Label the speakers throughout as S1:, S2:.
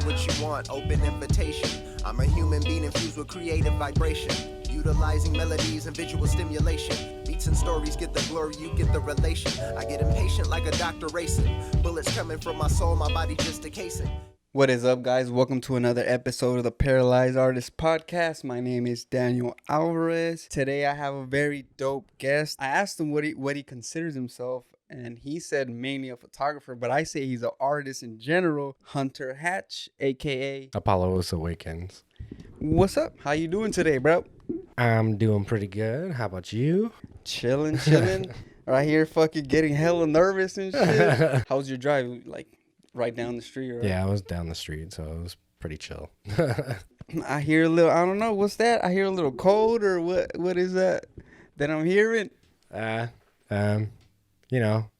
S1: what you want, open invitation. I'm a human being infused with creative vibration, utilizing melodies and visual stimulation. Beats and stories get the glory, you get the relation. I get impatient like a doctor racing. Bullets coming from my soul, my body just a casing.
S2: What is up, guys? Welcome to another episode of the Paralyzed Artist Podcast. My name is Daniel Alvarez. Today I have a very dope guest. I asked him what he considers himself, and he said mainly a photographer, but I say he's an artist in general. Hunter Hatch A.K.A
S3: Apolloawakens.
S2: What's up? How you doing today, bro?
S3: I'm doing pretty good. How about you?
S2: Chilling. Right here fucking getting hella nervous and shit. How's your drive? Like, right down the street, right?
S3: Yeah, I was down the street, so it was pretty chill.
S2: I hear a little, I don't know, what's that? I hear a little cold, or what is that I'm hearing?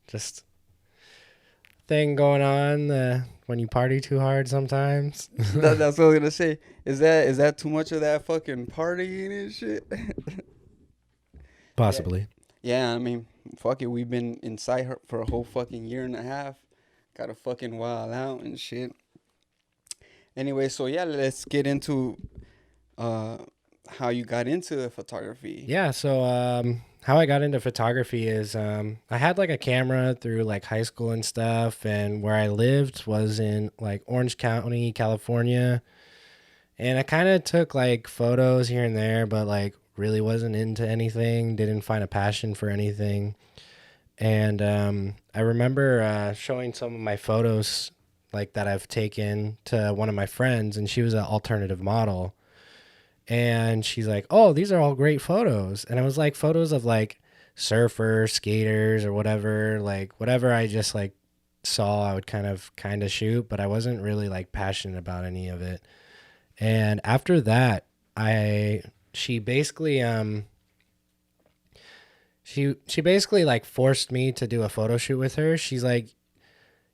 S3: Just thing going on when you party too hard sometimes.
S2: That's what I was gonna say. Is that too much of that fucking partying and shit?
S3: Possibly.
S2: Yeah, I mean, fuck it. We've been inside her for a whole fucking year and a half. Gotta fucking wild out and shit. Anyway, so yeah, let's get into how you got into photography.
S3: Yeah, so how I got into photography is I had like a camera through like high school and stuff, and where I lived was in like Orange County, California. And I kind of took like photos here and there, but like really wasn't into anything, didn't find a passion for anything. And I remember showing some of my photos like that I've taken to one of my friends, and she was an alternative model. And she's like, "Oh, these are all great photos." And it was like photos of like surfers, skaters, or whatever. Like whatever I just like saw, I would kind of shoot, but I wasn't really like passionate about any of it. And after that, she basically She basically like forced me to do a photo shoot with her. She's like,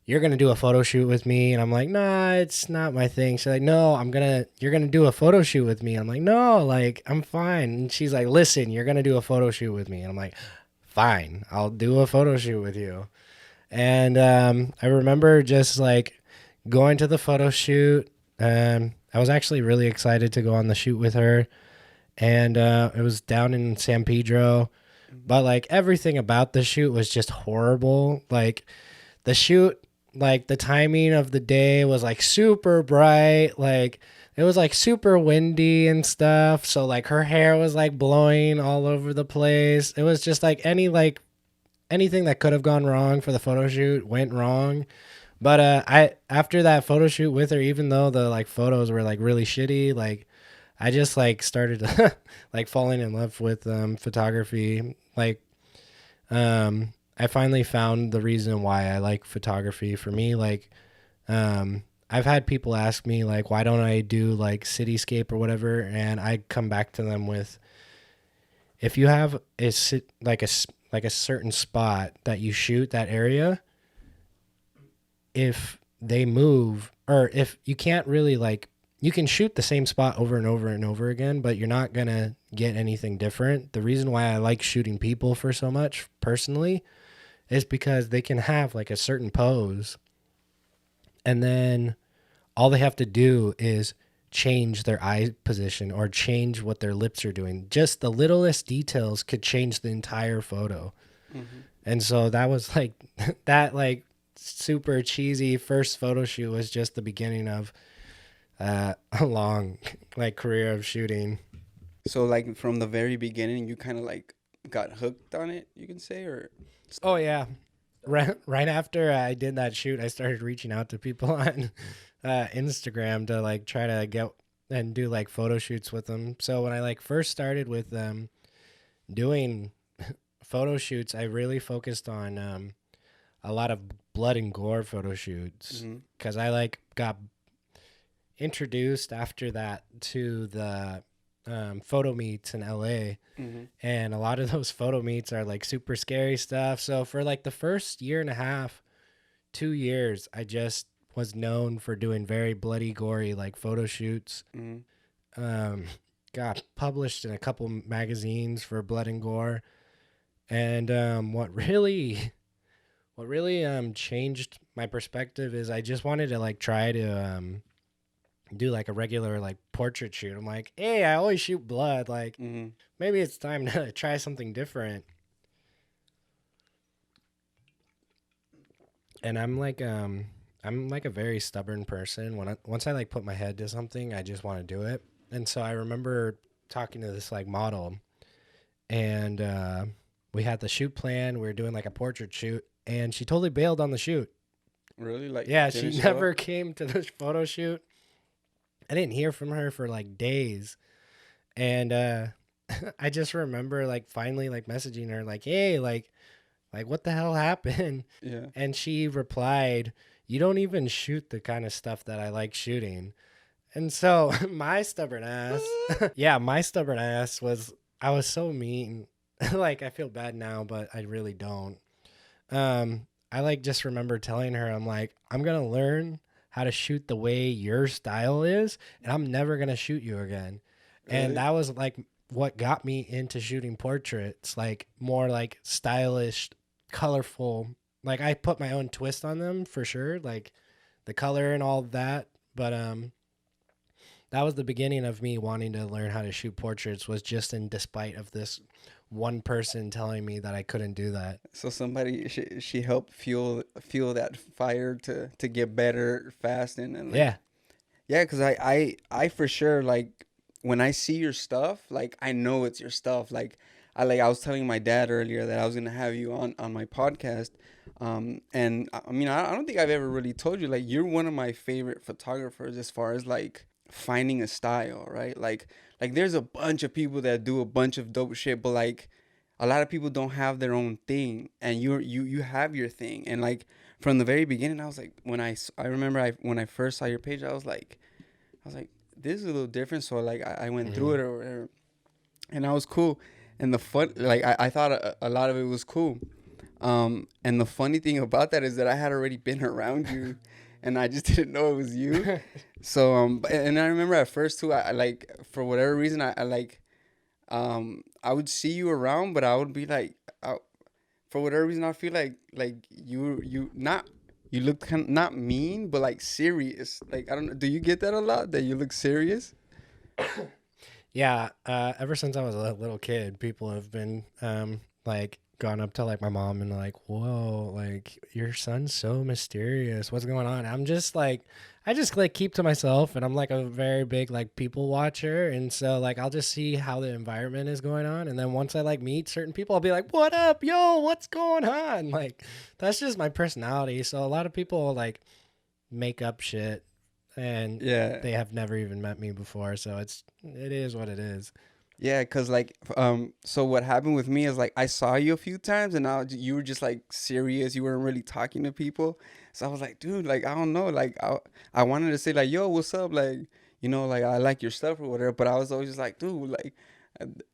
S3: "You're going to do a photo shoot with me." And I'm like, "Nah, it's not my thing." She's like, "No, you're going to do a photo shoot with me." And I'm like, "No, like, I'm fine." And she's like, "Listen, you're going to do a photo shoot with me." And I'm like, "Fine, I'll do a photo shoot with you." And I remember just like going to the photo shoot. I was actually really excited to go on the shoot with her. And it was down in San Pedro. But like everything about the shoot was just horrible. Like the shoot, like the timing of the day was like super bright. Like it was like super windy and stuff. So like her hair was like blowing all over the place. It was just like anything that could have gone wrong for the photo shoot went wrong. But after that photo shoot with her, even though the like photos were like really shitty, like I just like started like falling in love with photography. Like I finally found the reason why I like photography. For me, like I've had people ask me like, why don't I do like cityscape or whatever, and I come back to them with, if you have a certain spot that you shoot that area, if they move, or if you can't really like, you can shoot the same spot over and over and over again, but you're not going to get anything different. The reason why I like shooting people for so much personally is because they can have like a certain pose, and then all they have to do is change their eye position or change what their lips are doing. Just the littlest details could change the entire photo. Mm-hmm. And so that was like that like super cheesy first photo shoot was just the beginning of a long like career of shooting.
S2: So like from the very beginning, you kind of like got hooked on it, you can say, or?
S3: Oh yeah, right after I did that shoot, I started reaching out to people on Instagram to like try to get and do like photo shoots with them. So when I like first started with doing photo shoots, I really focused on a lot of blood and gore photo shoots, because I like got introduced after that to the photo meets in LA. And a lot of those photo meets are like super scary stuff. So for like the first year and a half, 2 years, I just was known for doing very bloody, gory like photo shoots. Got published in a couple magazines for blood and gore. And what really changed my perspective is I just wanted to like try to do like a regular like portrait shoot. I'm like, hey, I always shoot blood. Like, maybe it's time to try something different. And I'm like a very stubborn person. Once I like put my head to something, I just want to do it. And so I remember talking to this like model, and we had the shoot plan. We were doing like a portrait shoot, and she totally bailed on the shoot.
S2: Really? Like,
S3: Yeah,
S2: didn't
S3: she
S2: show
S3: never
S2: up?
S3: came to the photo shoot. I didn't hear from her for like days. And I just remember like finally like messaging her like, "Hey, like what the hell happened?"
S2: Yeah.
S3: And she replied, "You don't even shoot the kind of stuff that I like shooting." And so my stubborn ass, yeah, my stubborn ass I was so mean. Like I feel bad now, but I really don't. I like just remember telling her, I'm like, I'm going to learn how to shoot the way your style is, and I'm never going to shoot you again.
S2: Really?
S3: And that was like what got me into shooting portraits, like more like stylish, colorful. Like I put my own twist on them for sure, like the color and all that. But that was the beginning of me wanting to learn how to shoot portraits, was just in despite of this one person telling me that I couldn't do that.
S2: So somebody she helped fuel that fire to get better fast and like,
S3: Yeah.
S2: yeah, because I for sure, like, when I see your stuff, like, I know it's your stuff. Like I was telling my dad earlier that I was gonna have you on my podcast, and I mean I don't think I've ever really told you, like, you're one of my favorite photographers as far as like finding a style, right? Like there's a bunch of people that do a bunch of dope shit, but like a lot of people don't have their own thing, and you have your thing. And like from the very beginning, I was like, I remember when I first saw your page, I was like, this is a little different. So like I went through it or whatever, and I was cool. And the fun, like I thought a lot of it was cool. And the funny thing about that is that I had already been around you, and I just didn't know it was you. So and I remember at first too, I like, for whatever reason, I like, I would see you around, but I would be like, for whatever reason, I feel like you look kind of not mean, but like serious. Like, I don't know. Do you get that a lot, that you look serious?
S3: Yeah, ever since I was a little kid, people have been like gone up to like my mom and like, "Whoa, like your son's so mysterious. What's going on?" I'm just like, I just like keep to myself, and I'm like a very big like people watcher, and so like I'll just see how the environment is going on, and then once I like meet certain people, I'll be like, "What up, yo? What's going on?" Like that's just my personality. So a lot of people like make up shit, and
S2: Yeah.
S3: they have never even met me before, so it is what it is.
S2: Yeah, cause like, so what happened with me is like I saw you a few times, and you were just like serious. You weren't really talking to people, so I was like, dude, like I don't know, like I wanted to say like, yo, what's up, like, like I like your stuff or whatever, but I was always just like, dude, like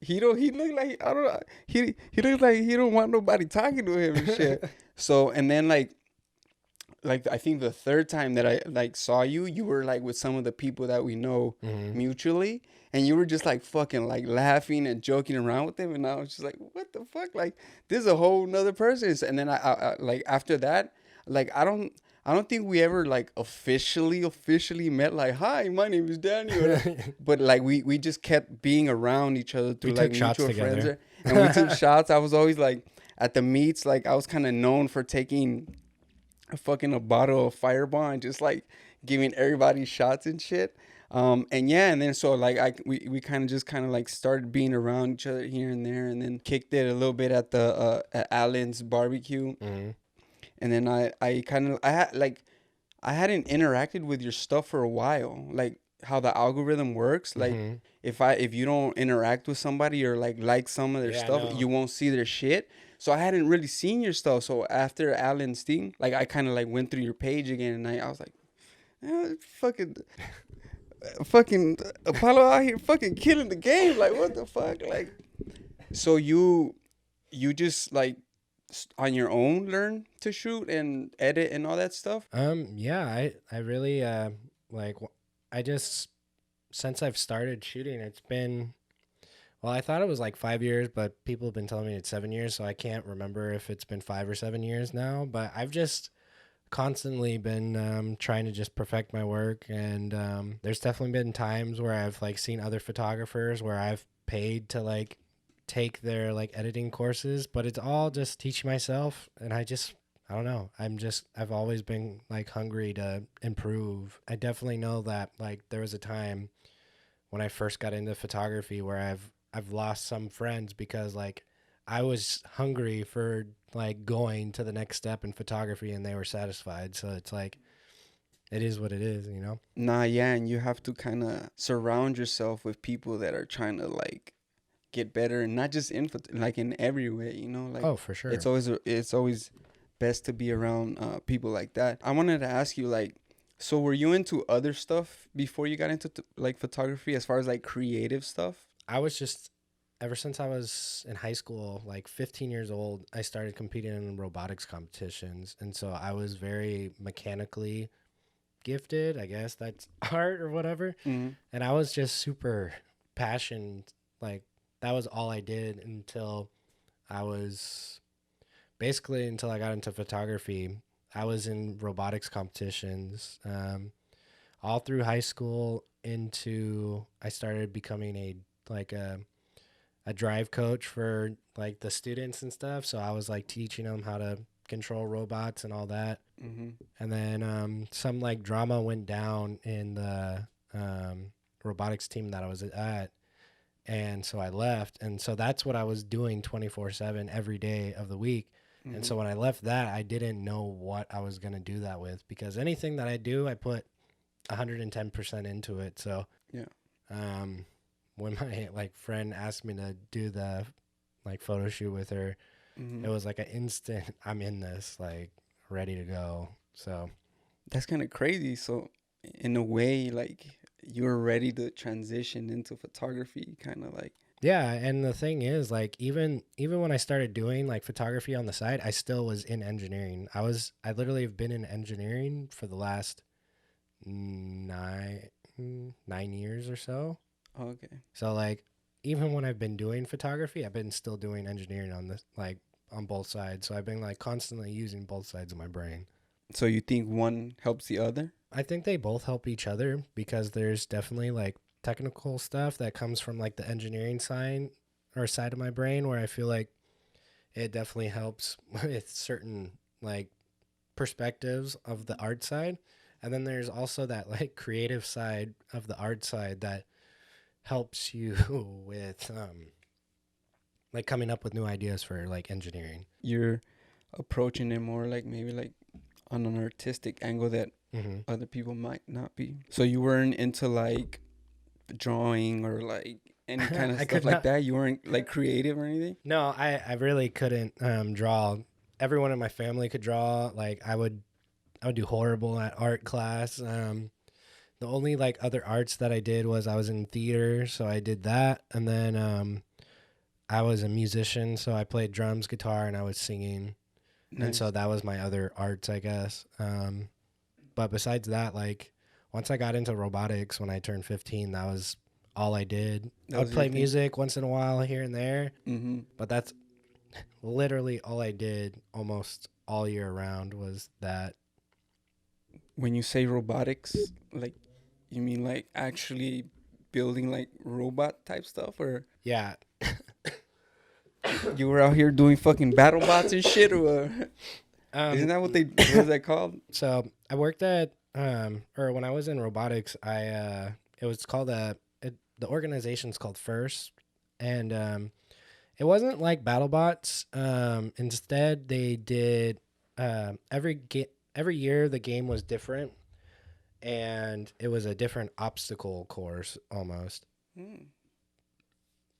S2: he looked like, I don't know, he looks like he don't want nobody talking to him and shit. So and then like I think the third time that I like saw you, you were like with some of the people that we know mutually, and you were just like fucking like laughing and joking around with them, and I was just like, what the fuck, like this is a whole nother person. And then I like after that, like I don't think we ever like officially met, like, hi, my name is Daniel, but like we just kept being around each other through
S3: We
S2: like
S3: took shots
S2: mutual friends,
S3: together.
S2: and we took shots. I was always like at the meets, like I was kind of known for taking a bottle of Fireball and just like giving everybody shots and shit. And yeah, and then so like we kind of like started being around each other here and there, and then kicked it a little bit at the at Allen's barbecue. And then I hadn't interacted with your stuff for a while, like how the algorithm works. Like if you don't interact with somebody or like some of their
S3: Yeah,
S2: stuff,
S3: no.
S2: you won't see their shit. So I hadn't really seen your stuff. So after Allen's thing, like I kind of like went through your page again, and I was like, fucking Apollo out here fucking killing the game. Like, what the fuck? Like, so you just like on your own learn to shoot and edit and all that stuff?
S3: Yeah, I really like I just, since I've started shooting, it's been, well, I thought it was like 5 years, but people have been telling me it's 7 years, so I can't remember if it's been 5 or 7 years now. But I've just constantly been trying to just perfect my work, and there's definitely been times where I've like seen other photographers where I've paid to like take their like editing courses, but it's all just teaching myself, and I don't know. I've always been like hungry to improve. I definitely know that like there was a time when I first got into photography where I've lost some friends because like I was hungry for like going to the next step in photography and they were satisfied. So it's like it is what it is, you know?
S2: Nah, yeah, and you have to kind of surround yourself with people that are trying to like get better, and not just in like in every way, you know? Like
S3: Oh, for sure.
S2: it's always best to be around people like that. I wanted to ask you, like, so were you into other stuff before you got into like photography, as far as like creative stuff?
S3: I was just ever since I was in high school, like 15 years old, I started competing in robotics competitions, and so I was very mechanically gifted. I guess that's art or whatever.
S2: Mm-hmm.
S3: And I was just super passionate. Like that was all I did until I was basically until I got into photography. I was in robotics competitions all through high school. Into I started becoming a drive coach for like the students and stuff. So I was like teaching them how to control robots and all that.
S2: Mm-hmm.
S3: And then some like drama went down in the robotics team that I was at. And so I left. And so that's what I was doing 24/7 every day of the week.
S2: Mm-hmm.
S3: And so when I left that, I didn't know what I was going to do that with, because anything that I do, I put 110% into it. So
S2: yeah.
S3: When my like friend asked me to do the like photo shoot with her,
S2: Mm-hmm.
S3: it was like an instant, I'm in this, like ready to go. So
S2: That's kind of crazy. So in a way, like, you were ready to transition into photography, kind of like.
S3: yeah, and the thing is, like, even when I started doing like photography on the side, I still was in engineering. I literally have been in engineering for the last 9 years or so.
S2: Oh, okay.
S3: So like even when I've been doing photography, I've been still doing engineering on this, like on both sides. So I've been like constantly using both sides of my brain.
S2: So you think one helps the other?
S3: I think they both help each other, because there's definitely like technical stuff that comes from like the engineering side of my brain, where I feel like it definitely helps with certain like perspectives of the art side. And then there's also that like creative side of the art side that helps you with like coming up with new ideas for like engineering.
S2: You're approaching it more like maybe like on an artistic angle that other people might not be. So you weren't into like drawing or like any kind of stuff like that? You weren't like creative or anything?
S3: No, I really couldn't draw. Everyone in my family could draw. Like I would do horrible at art class. The only like other arts that I did was I was in theater, so I did that, and then I was a musician, so I played drums, guitar, and I was singing.
S2: Nice.
S3: And so that was my other arts, I guess. But besides that, like once I got into robotics when I turned 15, that was all I did. I would play music once in a while here and there, but that's literally all I did almost all year round was that.
S2: When you say robotics, like, you mean like actually building like robot type stuff, or
S3: Yeah.
S2: you were out here doing fucking battle bots and shit, or isn't that what is that called?
S3: So I worked at or when I was in robotics, it was called the organization's called First, and it wasn't like BattleBots. Instead, they did every year the game was different, and it was a different obstacle course almost.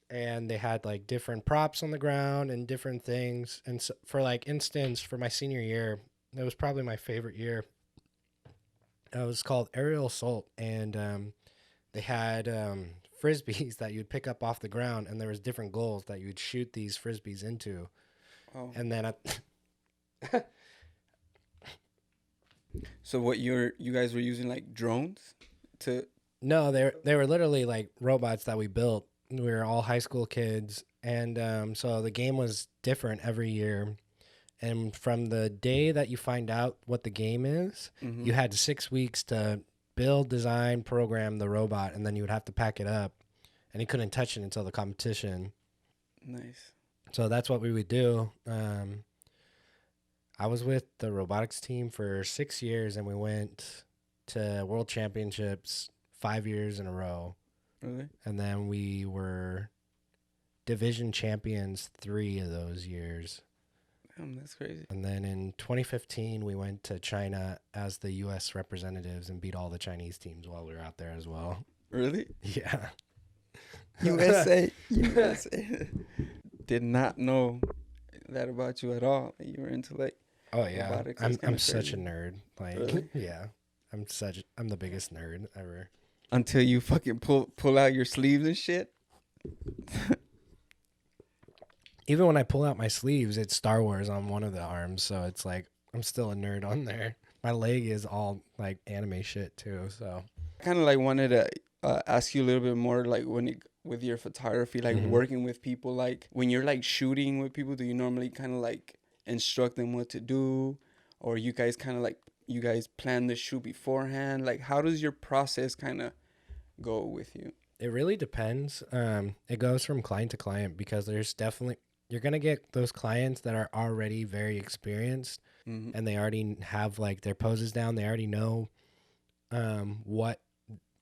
S3: And they had like different props on the ground and different things. And so, for like instance, for my senior year, it was probably my favorite year. It was called Aerial Assault, and they had frisbees that you'd pick up off the ground, and there was different goals that you would shoot these frisbees into.
S2: Oh.
S3: And then
S2: So what you guys were using like drones to?
S3: No, they were literally like robots that we built. We were all high school kids, and so the game was different every year. And from the day that you find out what the game is,
S2: Mm-hmm.
S3: you had 6 weeks to build, design, program the robot, and then you would have to pack it up. And you couldn't touch it until the competition.
S2: Nice.
S3: So that's what we would do. I was with the robotics team for 6 years, and we went to World Championships 5 years in a row.
S2: Really?
S3: And then we were division champions 3 of those years.
S2: Damn, that's crazy.
S3: And then in 2015, we went to China as the U.S. representatives and beat all the Chinese teams while we were out there as well.
S2: Really?
S3: Yeah.
S2: USA. USA. Did not know that about you at all. You were into like
S3: Oh yeah.
S2: robotics. That's
S3: I'm
S2: kinda
S3: such a
S2: crazy.
S3: nerd. Like
S2: Really?
S3: yeah. I'm the biggest nerd ever.
S2: Until you fucking pull out your sleeves and shit.
S3: Even when I pull out my sleeves, it's Star Wars on one of the arms, so it's like I'm still a nerd on there. My leg is all like anime shit too, so
S2: Kind of like wanted to ask you a little bit more like with your photography, like
S3: Mhm.
S2: working with people, like when you're like shooting with people, do you normally kind of like instruct them what to do, or you guys kind of like you guys plan the shoot beforehand? Like how does your process kind of go with you?
S3: it really depends. It goes from client to client because there's definitely you're gonna get those clients that are already very experienced
S2: Mm-hmm.
S3: and they already have like their poses down. They already know what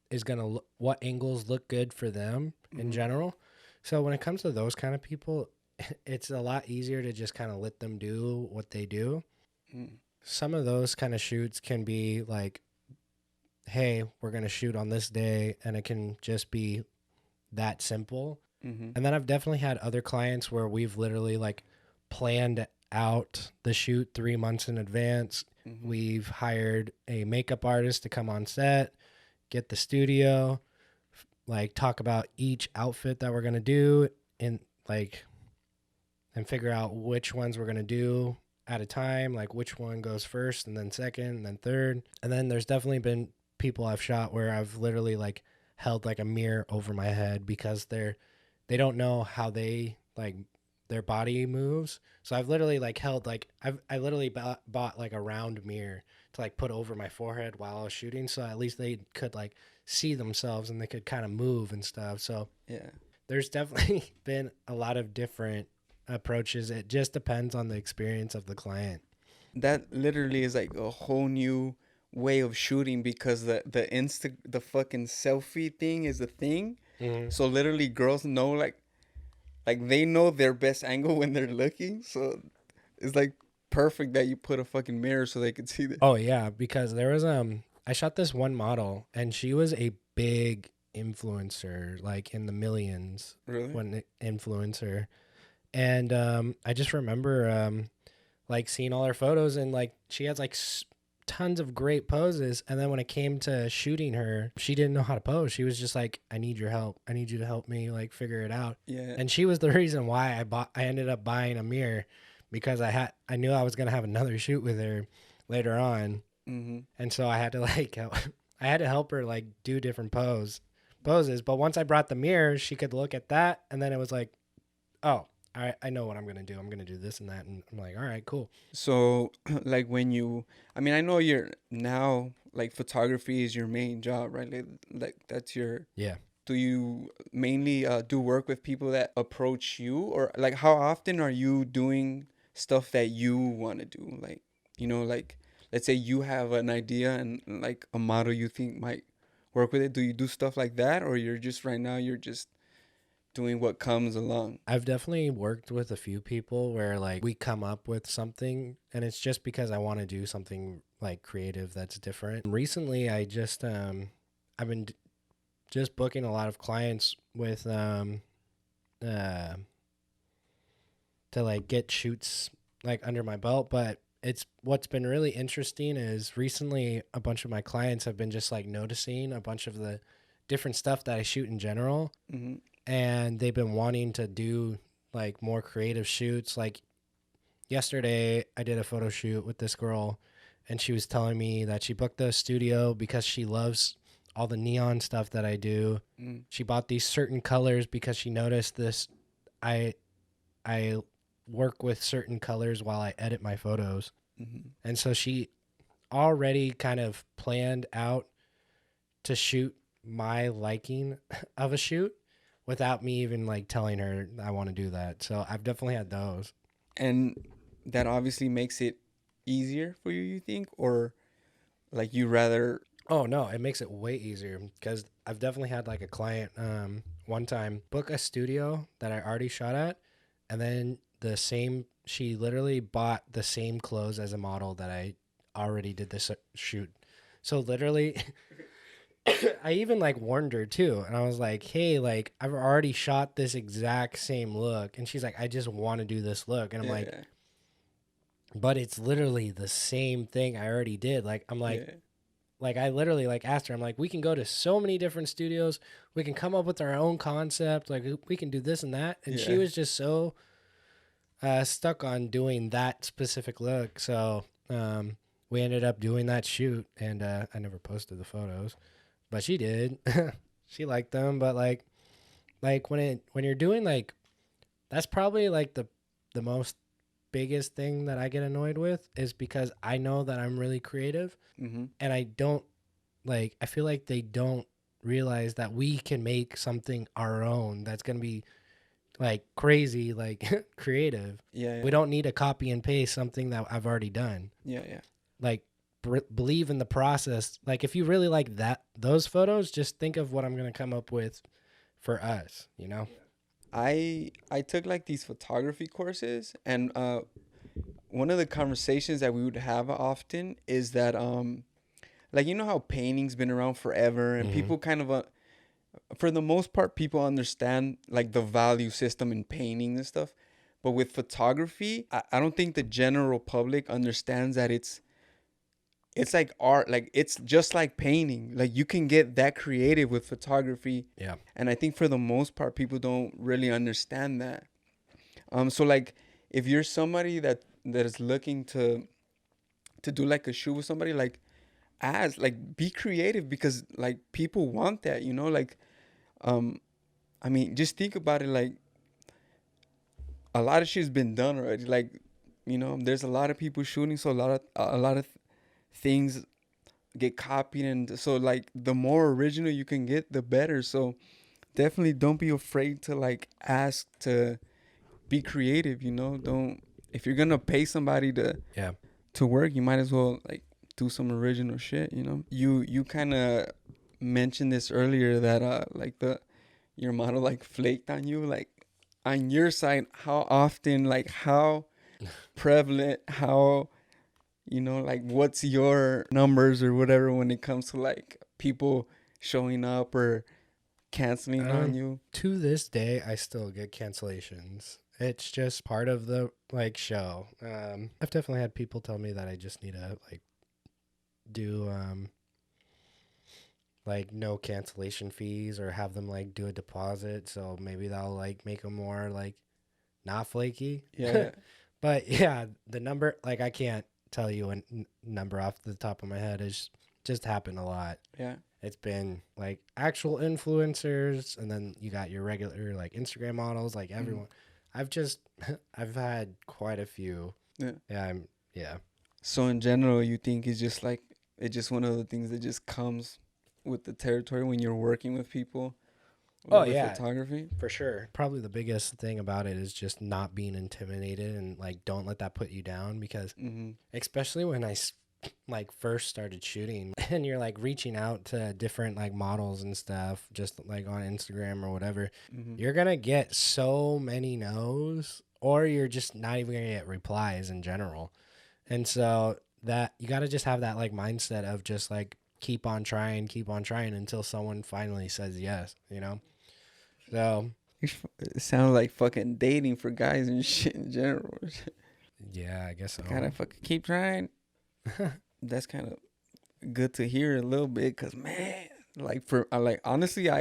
S3: is what angles look good for them in
S2: Mhm.
S3: general. So when it comes to those kind of people, it's a lot easier to just kind of let them do what they do.
S2: Mm.
S3: Some of those kind of shoots can be like, hey, we're going to shoot on this day, and it can just be that simple.
S2: Mm-hmm.
S3: And then I've definitely had other clients where we've literally like planned out the shoot 3 months in advance.
S2: Mm-hmm.
S3: We've hired a makeup artist to come on set, get the studio, like talk about each outfit that we're going to do and figure out which ones we're going to do at a time, like which one goes first and then second and then third. And then there's definitely been people I've shot where I've literally like held like a mirror over my head because they don't know how they like their body moves. So I've literally like held like I literally bought like a round mirror to like put over my forehead while I was shooting, so at least they could like see themselves and they could kind of move and stuff. So
S2: Yeah.
S3: there's definitely been a lot of different approaches. It just depends on the experience of the client.
S2: That literally is like a whole new way of shooting because the fucking selfie thing is a thing. So literally girls know like they know their best angle when they're looking. So it's like perfect that you put a fucking mirror so they can see that.
S3: Oh yeah, because there was I shot this one model and she was a big influencer, like in the millions.
S2: Really?
S3: When influencer. And I just remember like seeing all her photos and like she has like tons of great poses, and then when it came to shooting her, she didn't know how to pose. She was just like, I need your help. I need you to help me like figure it out.
S2: Yeah.
S3: And she was the reason why I ended up buying a mirror, because I knew I was going to have another shoot with her later on.
S2: Mm-hmm.
S3: And so I had to like I had to help her like do different poses, but once I brought the mirror, she could look at that, and then it was like, oh, I know what I'm going to do. I'm going to do this and that. And I'm like, all right, cool.
S2: So like I know you're now like photography is your main job, right? Like that's your,
S3: Yeah.
S2: do you mainly do work with people that approach you, or like how often are you doing stuff that you want to do? Like, like let's say you have an idea and like a model you think might work with it. Do you do stuff like that, or you're just right now you're just doing what comes along?
S3: I've definitely worked with a few people where like we come up with something and it's just because I want to do something like creative that's different. Recently I just I've been just booking a lot of clients with to like get shoots like under my belt, but it's what's been really interesting is recently a bunch of my clients have been just like noticing a bunch of the different stuff that I shoot in general.
S2: Mm-hmm.
S3: And they've been wanting to do like more creative shoots. Like yesterday I did a photo shoot with this girl and she was telling me that she booked the studio because she loves all the neon stuff that I do. She bought these certain colors because she noticed this I work with certain colors while I edit my photos.
S2: Mm-hmm.
S3: And so she already kind of planned out to shoot my liking of a shoot without me even like telling her I want to do that. So I've definitely had those.
S2: And that obviously makes it easier for you think? Or like you rather...
S3: Oh no, it makes it way easier because I've definitely had like a client one time book a studio that I already shot at, and then she literally bought the same clothes as a model that I already did this shoot. So literally I even like warned her too, and I was like, hey, like I've already shot this exact same look, and she's like, I just want to do this look, and I'm like, but it's literally the same thing I already did. Like I'm like, like I literally like asked her, I'm like, we can go to so many different studios, we can come up with our own concept, like we can do this and that, and she was just so stuck on doing that specific look. So we ended up doing that shoot, and I never posted the photos, but she did. She liked them, but like when you're doing like, that's probably like the most biggest thing that I get annoyed with is because I know that I'm really creative, and I don't like, I feel like they don't realize that we can make something our own that's going to be like crazy, like creative. We don't need to copy and paste something that I've already done. Like believe in the process. Like if you really like those photos, just think of what I'm going to come up with for us, you know?
S2: I took like these photography courses, and one of the conversations that we would have often is that like, you know how painting's been around forever, and people kind of for the most part people understand like the value system in painting and stuff, but with photography I don't think the general public understands that it's like art. Like it's just like painting. Like you can get that creative with photography. And I think for the most part people don't really understand that. So like if you're somebody that is looking to do like a shoot with somebody, like be creative, because like people want that, you know? Like I mean, just think about it. Like a lot of shit's been done already. Like, you know, there's a lot of people shooting, so a lot of things get copied, and so like the more original you can get, the better. So definitely don't be afraid to like ask to be creative, you know? Don't, if you're gonna pay somebody to work, you might as well like do some original shit, you know? You kind of mentioned this earlier that like your model like flaked on you. Like on your side, how often, like how prevalent, how, you know, like what's your numbers or whatever when it comes to like people showing up or canceling on you?
S3: To this day, I still get cancellations. It's just part of the like show. I've definitely had people tell me that I just need to like do like no cancellation fees, or have them like do a deposit, so maybe that'll like make them more like not flaky. But yeah, the number, like I can't tell you a number off the top of my head. It's just happened a lot. It's been like actual influencers, and then you got your regular like Instagram models, like everyone. I've had quite a few.
S2: So in general, you think it's just like, it's just one of the things that just comes with the territory when you're working with people? With photography?
S3: For sure. Probably the biggest thing about it is just not being intimidated, and like don't let that put you down, because especially when I like first started shooting and you're like reaching out to different like models and stuff, just like on Instagram or whatever, you're gonna get so many no's, or you're just not even gonna get replies in general. And so that you got to just have that like mindset of just like keep on trying until someone finally says yes, you know? So
S2: it sounds like fucking dating for guys and shit in general.
S3: Yeah, I guess so.
S2: Gotta fucking keep trying. That's kind of good to hear a little bit, because man, like honestly,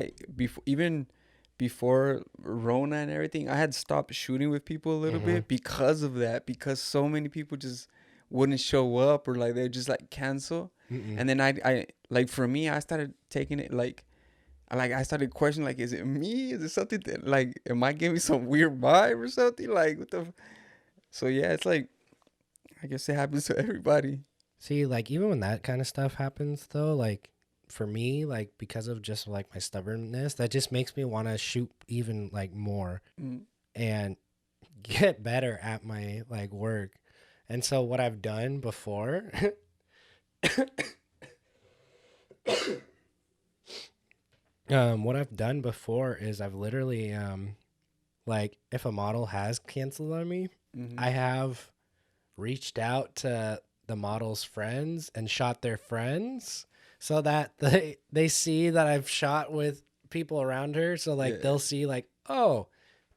S2: even before Rona and everything, I had stopped shooting with people a little bit because of that, because so many people just wouldn't show up, or like they just like cancel. And then I like, for me, I started taking it like I started questioning, like, is it me? Is it something that like, am I giving some weird vibe or something? Like, what the So yeah, it's like, I guess it happens to everybody.
S3: See, like even when that kind of stuff happens though, like for me, like because of just like my stubbornness, that just makes me want to shoot even like more
S2: Mm.
S3: and get better at my like work. And so what I've done before what I've done before is I've literally like if a model has canceled on me,
S2: Mm-hmm.
S3: I have reached out to the model's friends and shot their friends so that they see that I've shot with people around her. So like
S2: Yeah.
S3: they'll see like, oh,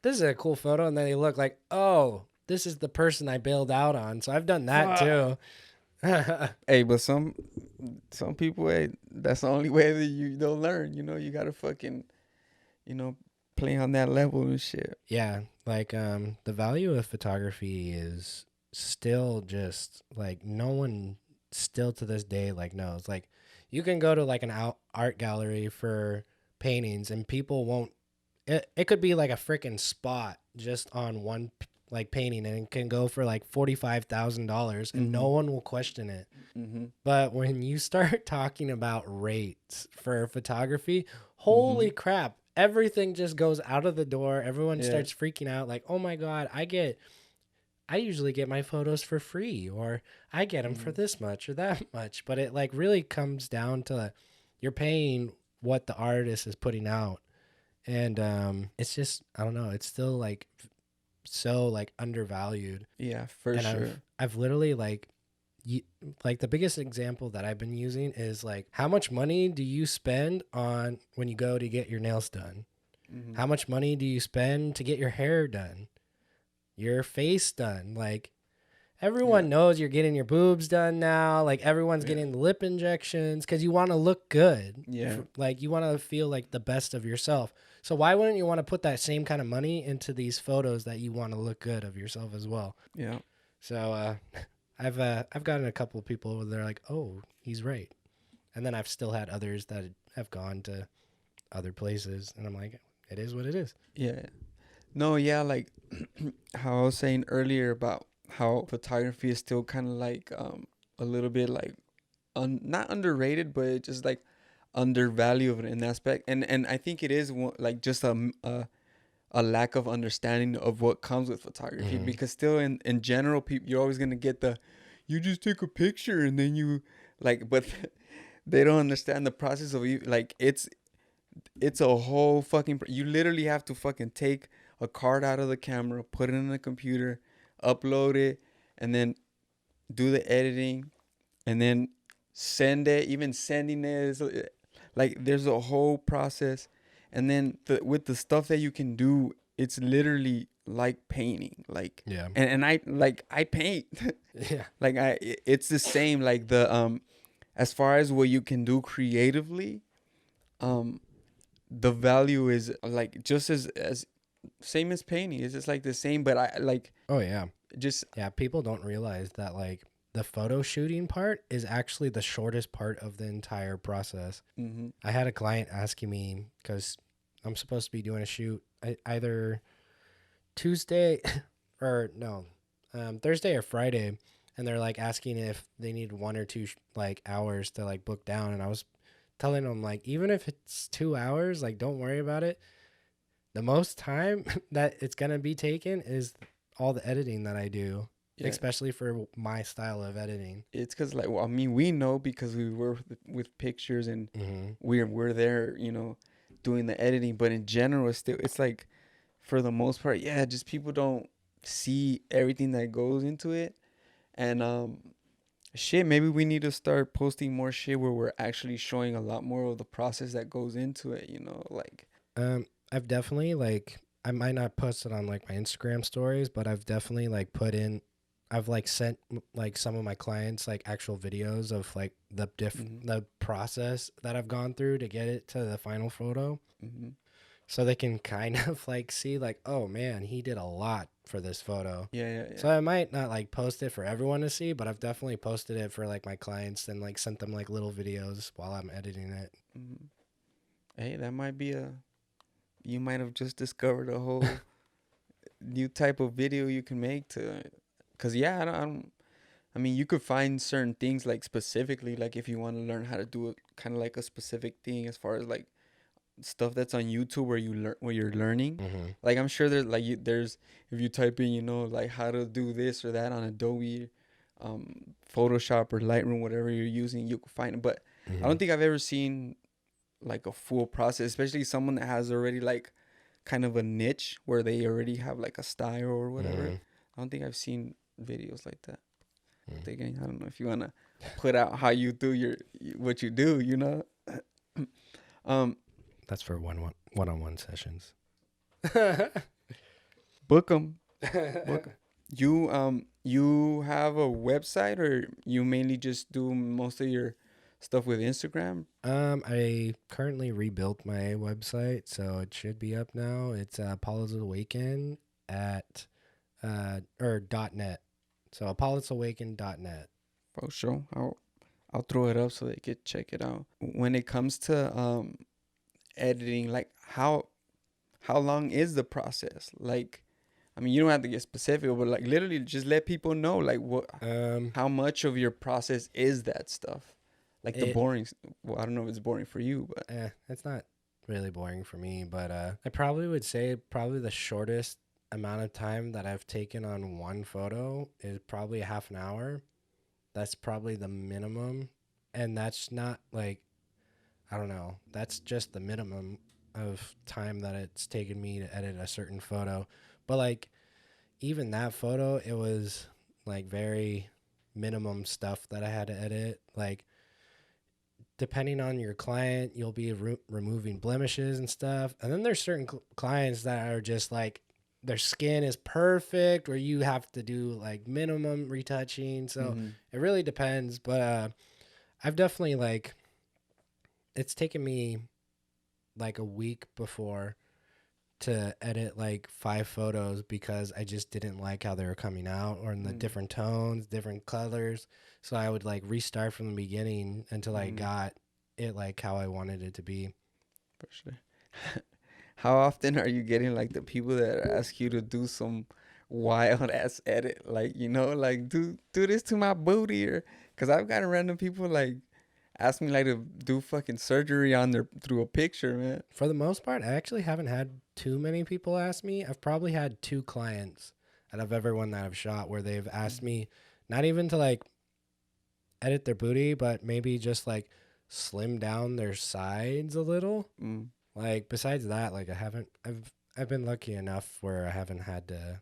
S3: this is a cool photo, and then they look like, oh, this is the person I bailed out on. So I've done that too.
S2: Hey, but some people, hey, that's the only way that they'll learn. You know, you gotta fucking, you know, play on that level and shit.
S3: Yeah, like the value of photography is still just like no one still to this day like knows. Like you can go to like an art gallery for paintings and people won't it could be like a freaking spot just on one like painting and it can go for like $45,000 and no one will question it.
S2: Mm-hmm.
S3: But when you start talking about rates for photography, holy crap, everything just goes out of the door. Everyone
S2: Yeah.
S3: starts freaking out like, "Oh my god, I usually get my photos for free or I get them for this much or that much." But it like really comes down to you're paying what the artist is putting out. And it's just I don't know, it's still like so like undervalued.
S2: Yeah, for
S3: And
S2: sure.
S3: I've literally like like the biggest example that I've been using is like how much money do you spend on when you go to get your nails done?
S2: Mm-hmm.
S3: How much money do you spend to get your hair done? Your face done? Like everyone knows you're getting your boobs done now. Like everyone's getting lip injections cuz you want to look good.
S2: Yeah.
S3: Like you want to feel like the best of yourself. So why wouldn't you want to put that same kind of money into these photos that you want to look good of yourself as well?
S2: Yeah.
S3: So I've gotten a couple of people where they're like, "Oh, he's right," and then I've still had others that have gone to other places, and I'm like, "It is what it is."
S2: Yeah. No, yeah, like how I was saying earlier about how photography is still kind of like a little bit like not underrated, but it's just like undervalued in that aspect. And I think it is like just a lack of understanding of what comes with photography, because still in general people, you're always going to get you just take a picture and then you like, but they don't understand the process of like it's a whole fucking you literally have to fucking take a card out of the camera, put it in the computer, upload it, and then do the editing, and then send it. Even sending it is like there's a whole process. And then with the stuff that you can do, it's literally like painting. Like
S3: Yeah.
S2: and I paint.
S3: Yeah.
S2: Like it's the same. Like the as far as what you can do creatively, the value is like just as same as painting. It's just like the same, but I like
S3: Oh yeah.
S2: just
S3: Yeah. People don't realize that like the photo shooting part is actually the shortest part of the entire process. I had a client asking me because I'm supposed to be doing a shoot either Tuesday or no, Thursday or Friday, and they're like asking if they need 1 or 2 like hours to like book down, and I was telling them like even if it's 2 hours, like don't worry about it. The most time that it's gonna be taken is all the editing that I do, especially for my style of editing.
S2: It's because like, well, I mean, we know because we were with pictures and we're there, you know, doing the editing. But in general, it's like for the most part, yeah, just people don't see everything that goes into it. And shit, maybe we need to start posting more shit where we're actually showing a lot more of the process that goes into it, you know, like
S3: I've definitely like I might not post it on like my Instagram stories, but I've definitely like I've like sent like some of my clients like actual videos of like the process that I've gone through to get it to the final photo. So they can kind of like see like, oh man, he did a lot for this photo.
S2: Yeah.
S3: So I might not like post it for everyone to see, but I've definitely posted it for like my clients and like sent them like little videos while I'm editing it.
S2: Hey, that might be you might have just discovered a whole new type of video you can make to cause yeah, I mean, you could find certain things like specifically, like if you want to learn how to do it, kind of like a specific thing as far as like stuff that's on YouTube where you learn where you're learning.
S3: Mm-hmm.
S2: Like I'm sure there's like there's if you type in, you know, like how to do this or that on Adobe, Photoshop or Lightroom, whatever you're using, you can find it. But I don't think I've ever seen like a full process, especially someone that has already like kind of a niche where they already have like a style or whatever. I don't think I've seen videos like that. Thinking, I don't know if you wanna put out how you do what you do, you know.
S3: That's for one-on-one sessions.
S2: Book them. Book 'em. You have a website, or you mainly just do most of your stuff with Instagram?
S3: I currently rebuilt my website, so it should be up now. It's Apolloawakens at or .net. So Apolloawakens.net.
S2: For sure. I'll throw it up so they could check it out. When it comes to editing, like how long is the process? Like, I mean, you don't have to get specific, but like literally just let people know like how much of your process is that stuff. Like the boring. Well, I don't know if it's boring for you, but
S3: it's not really boring for me. But I probably would say the shortest amount of time that I've taken on one photo is probably a half an hour. That's probably the minimum, and that's not like, I don't know, that's just the minimum of time that it's taken me to edit a certain photo. But like even that photo, it was like very minimum stuff that I had to edit. Like depending on your client, you'll be removing blemishes and stuff. And then there's certain clients that are just like, their skin is perfect, where you have to do like minimum retouching. So it really depends. But I've definitely like, it's taken me like a week before to edit like 5 photos because I just didn't like how they were coming out, or in the different tones, different colors. So I would like restart from the beginning until I got it like how I wanted it to be.
S2: For sure. How often are you getting like the people that ask you to do some wild ass edit, like, you know, like do this to my booty? Or because I've gotten random people like ask me like to do fucking surgery on their through a picture, man.
S3: For the most part, I actually haven't had too many people ask me. I've probably had 2 clients out of everyone that I've shot where they've asked me not even to like edit their booty, but maybe just like slim down their sides a little. Like besides that, like I've been lucky enough where I haven't had to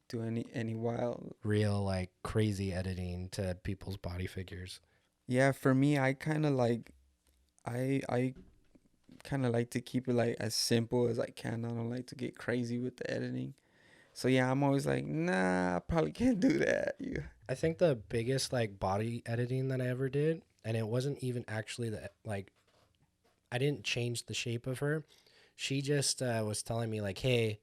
S2: do any wild
S3: real like crazy editing to people's body figures.
S2: Yeah, for me, I kind of like I kind of like to keep it like as simple as I can. I don't like to get crazy with the editing. So yeah, I'm always like, nah, I probably can't do that. Yeah.
S3: I think the biggest like body editing that I ever did, and it wasn't even actually like, I didn't change the shape of her. She just was telling me like, hey,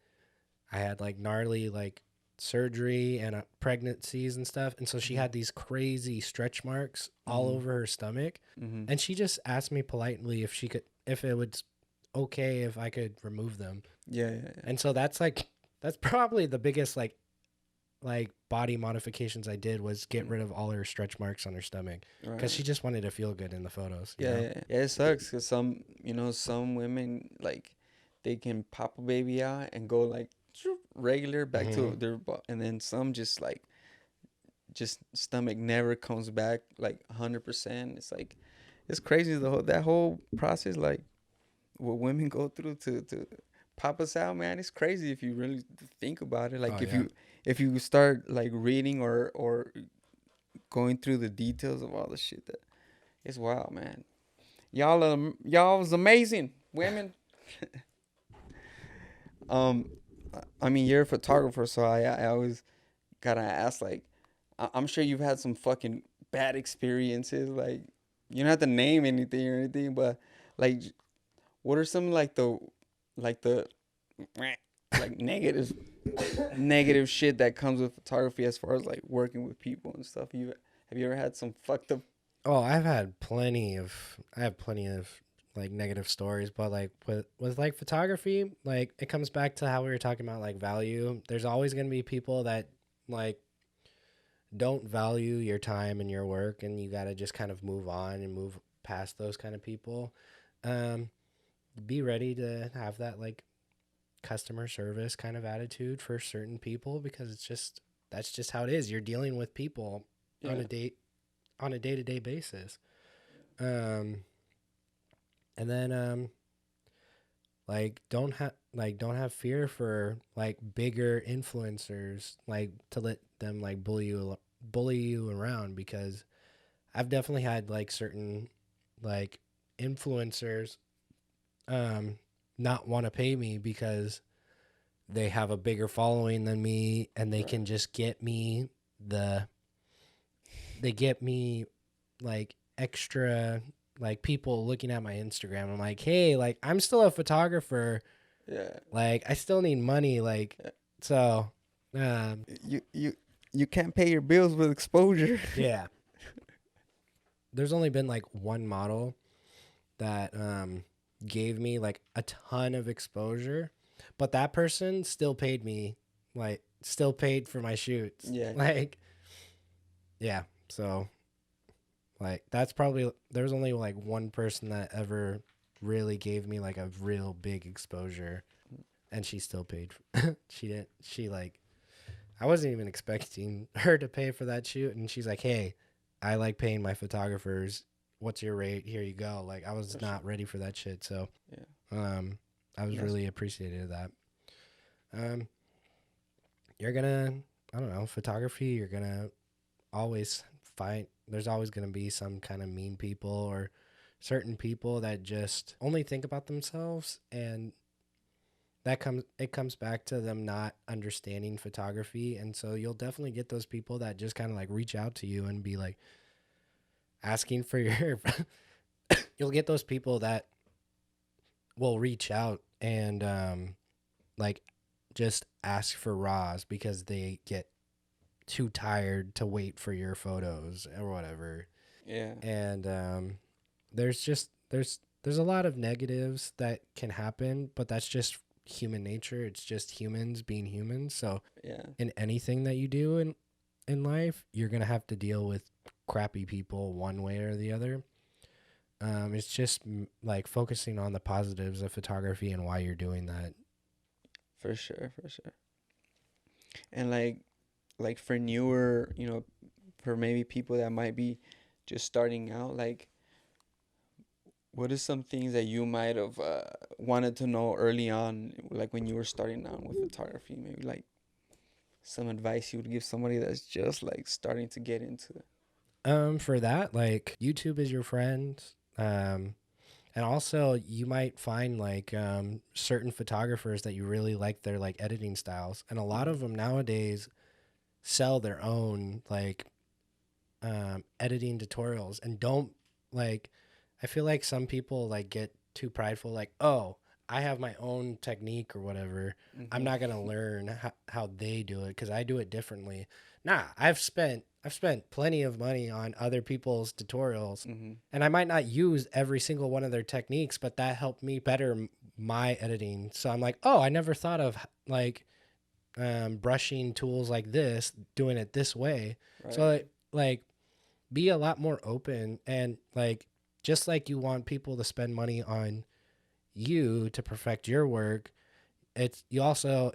S3: I had like gnarly like surgery and pregnancies and stuff, and so she had these crazy stretch marks all over her stomach, and she just asked me politely if it was okay if I could remove them.
S2: Yeah.
S3: And so that's probably the biggest like body modifications I did was get rid of all her stretch marks on her stomach, because she just wanted to feel good in the photos.
S2: Yeah, it sucks because some women like they can pop a baby out and go like regular back to their, and then some just stomach never comes back like 100%. It's like, it's crazy that whole process, like what women go through to pop us out, man. It's crazy if you really think about it. Like if you start like reading or going through the details of all the shit, that it's wild, man. Y'all was amazing, women. I mean, you're a photographer, so I always gotta ask, like, I'm sure you've had some fucking bad experiences. Like, you don't have to name anything or anything, but like, what are some like the negative shit that comes with photography as far as like working with people and stuff? Have you ever had some fucked up?
S3: Oh, I have plenty of like negative stories, but like with like photography, like it comes back to how we were talking about like value. There's always going to be people that like don't value your time and your work, and you got to just kind of move on and move past those kind of people. Um, be ready to have that like customer service kind of attitude for certain people, because that's just how it is. You're dealing with people on a day-to-day basis. Um, and then like don't have fear for like bigger influencers, like to let them like bully you around, because I've definitely had like certain like influencers not want to pay me because they have a bigger following than me, and they can just get me they get me like extra like people looking at my Instagram. I'm like, hey, like I'm still a photographer.
S2: Yeah.
S3: Like I still need money. Like so
S2: You can't pay your bills with exposure.
S3: yeah. There's only been like one model that gave me like a ton of exposure, but that person still paid me, like still paid for my shoots.
S2: Yeah.
S3: Like yeah. So like that's probably, there's only like one person that ever really gave me like a real big exposure, and she still paid. She like, I wasn't even expecting her to pay for that shoot, and she's like, "Hey, I like paying my photographers. What's your rate? Here you go." Like I was not ready for that shit, so
S2: Yeah.
S3: I was really appreciative of that. You're gonna, I don't know, photography. You're gonna always find, there's always gonna be some kind of mean people or certain people that just only think about themselves, and it comes back to them not understanding photography. And so you'll definitely get those people that just kind of like reach out to you and be like asking for your you'll get those people that will reach out and like just ask for raws because they get too tired to wait for your photos or whatever.
S2: Yeah.
S3: And there's a lot of negatives that can happen, but that's just human nature. It's just humans being humans. So
S2: Yeah.
S3: in anything that you do in life, you're gonna have to deal with crappy people one way or the other. It's just like focusing on the positives of photography and why you're doing that.
S2: For sure. And like for newer, for maybe people that might be just starting out, like what are some things that you might have wanted to know early on, like when you were starting out with photography? Maybe like some advice you would give somebody that's just like starting to get into it.
S3: For that, like YouTube is your friend. And also you might find like certain photographers that you really like their like editing styles. And a lot of them nowadays sell their own like editing tutorials, and don't like, I feel like some people like get too prideful, like, oh, I have my own technique or whatever. I'm not gonna learn how they do it because I do it differently. Nah, I've spent plenty of money on other people's tutorials, and I might not use every single one of their techniques, but that helped me better my editing. So I'm like, oh, I never thought of like brushing tools like this, doing it this way. Right. So like be a lot more open, and like just like you want people to spend money on you to perfect your work, you also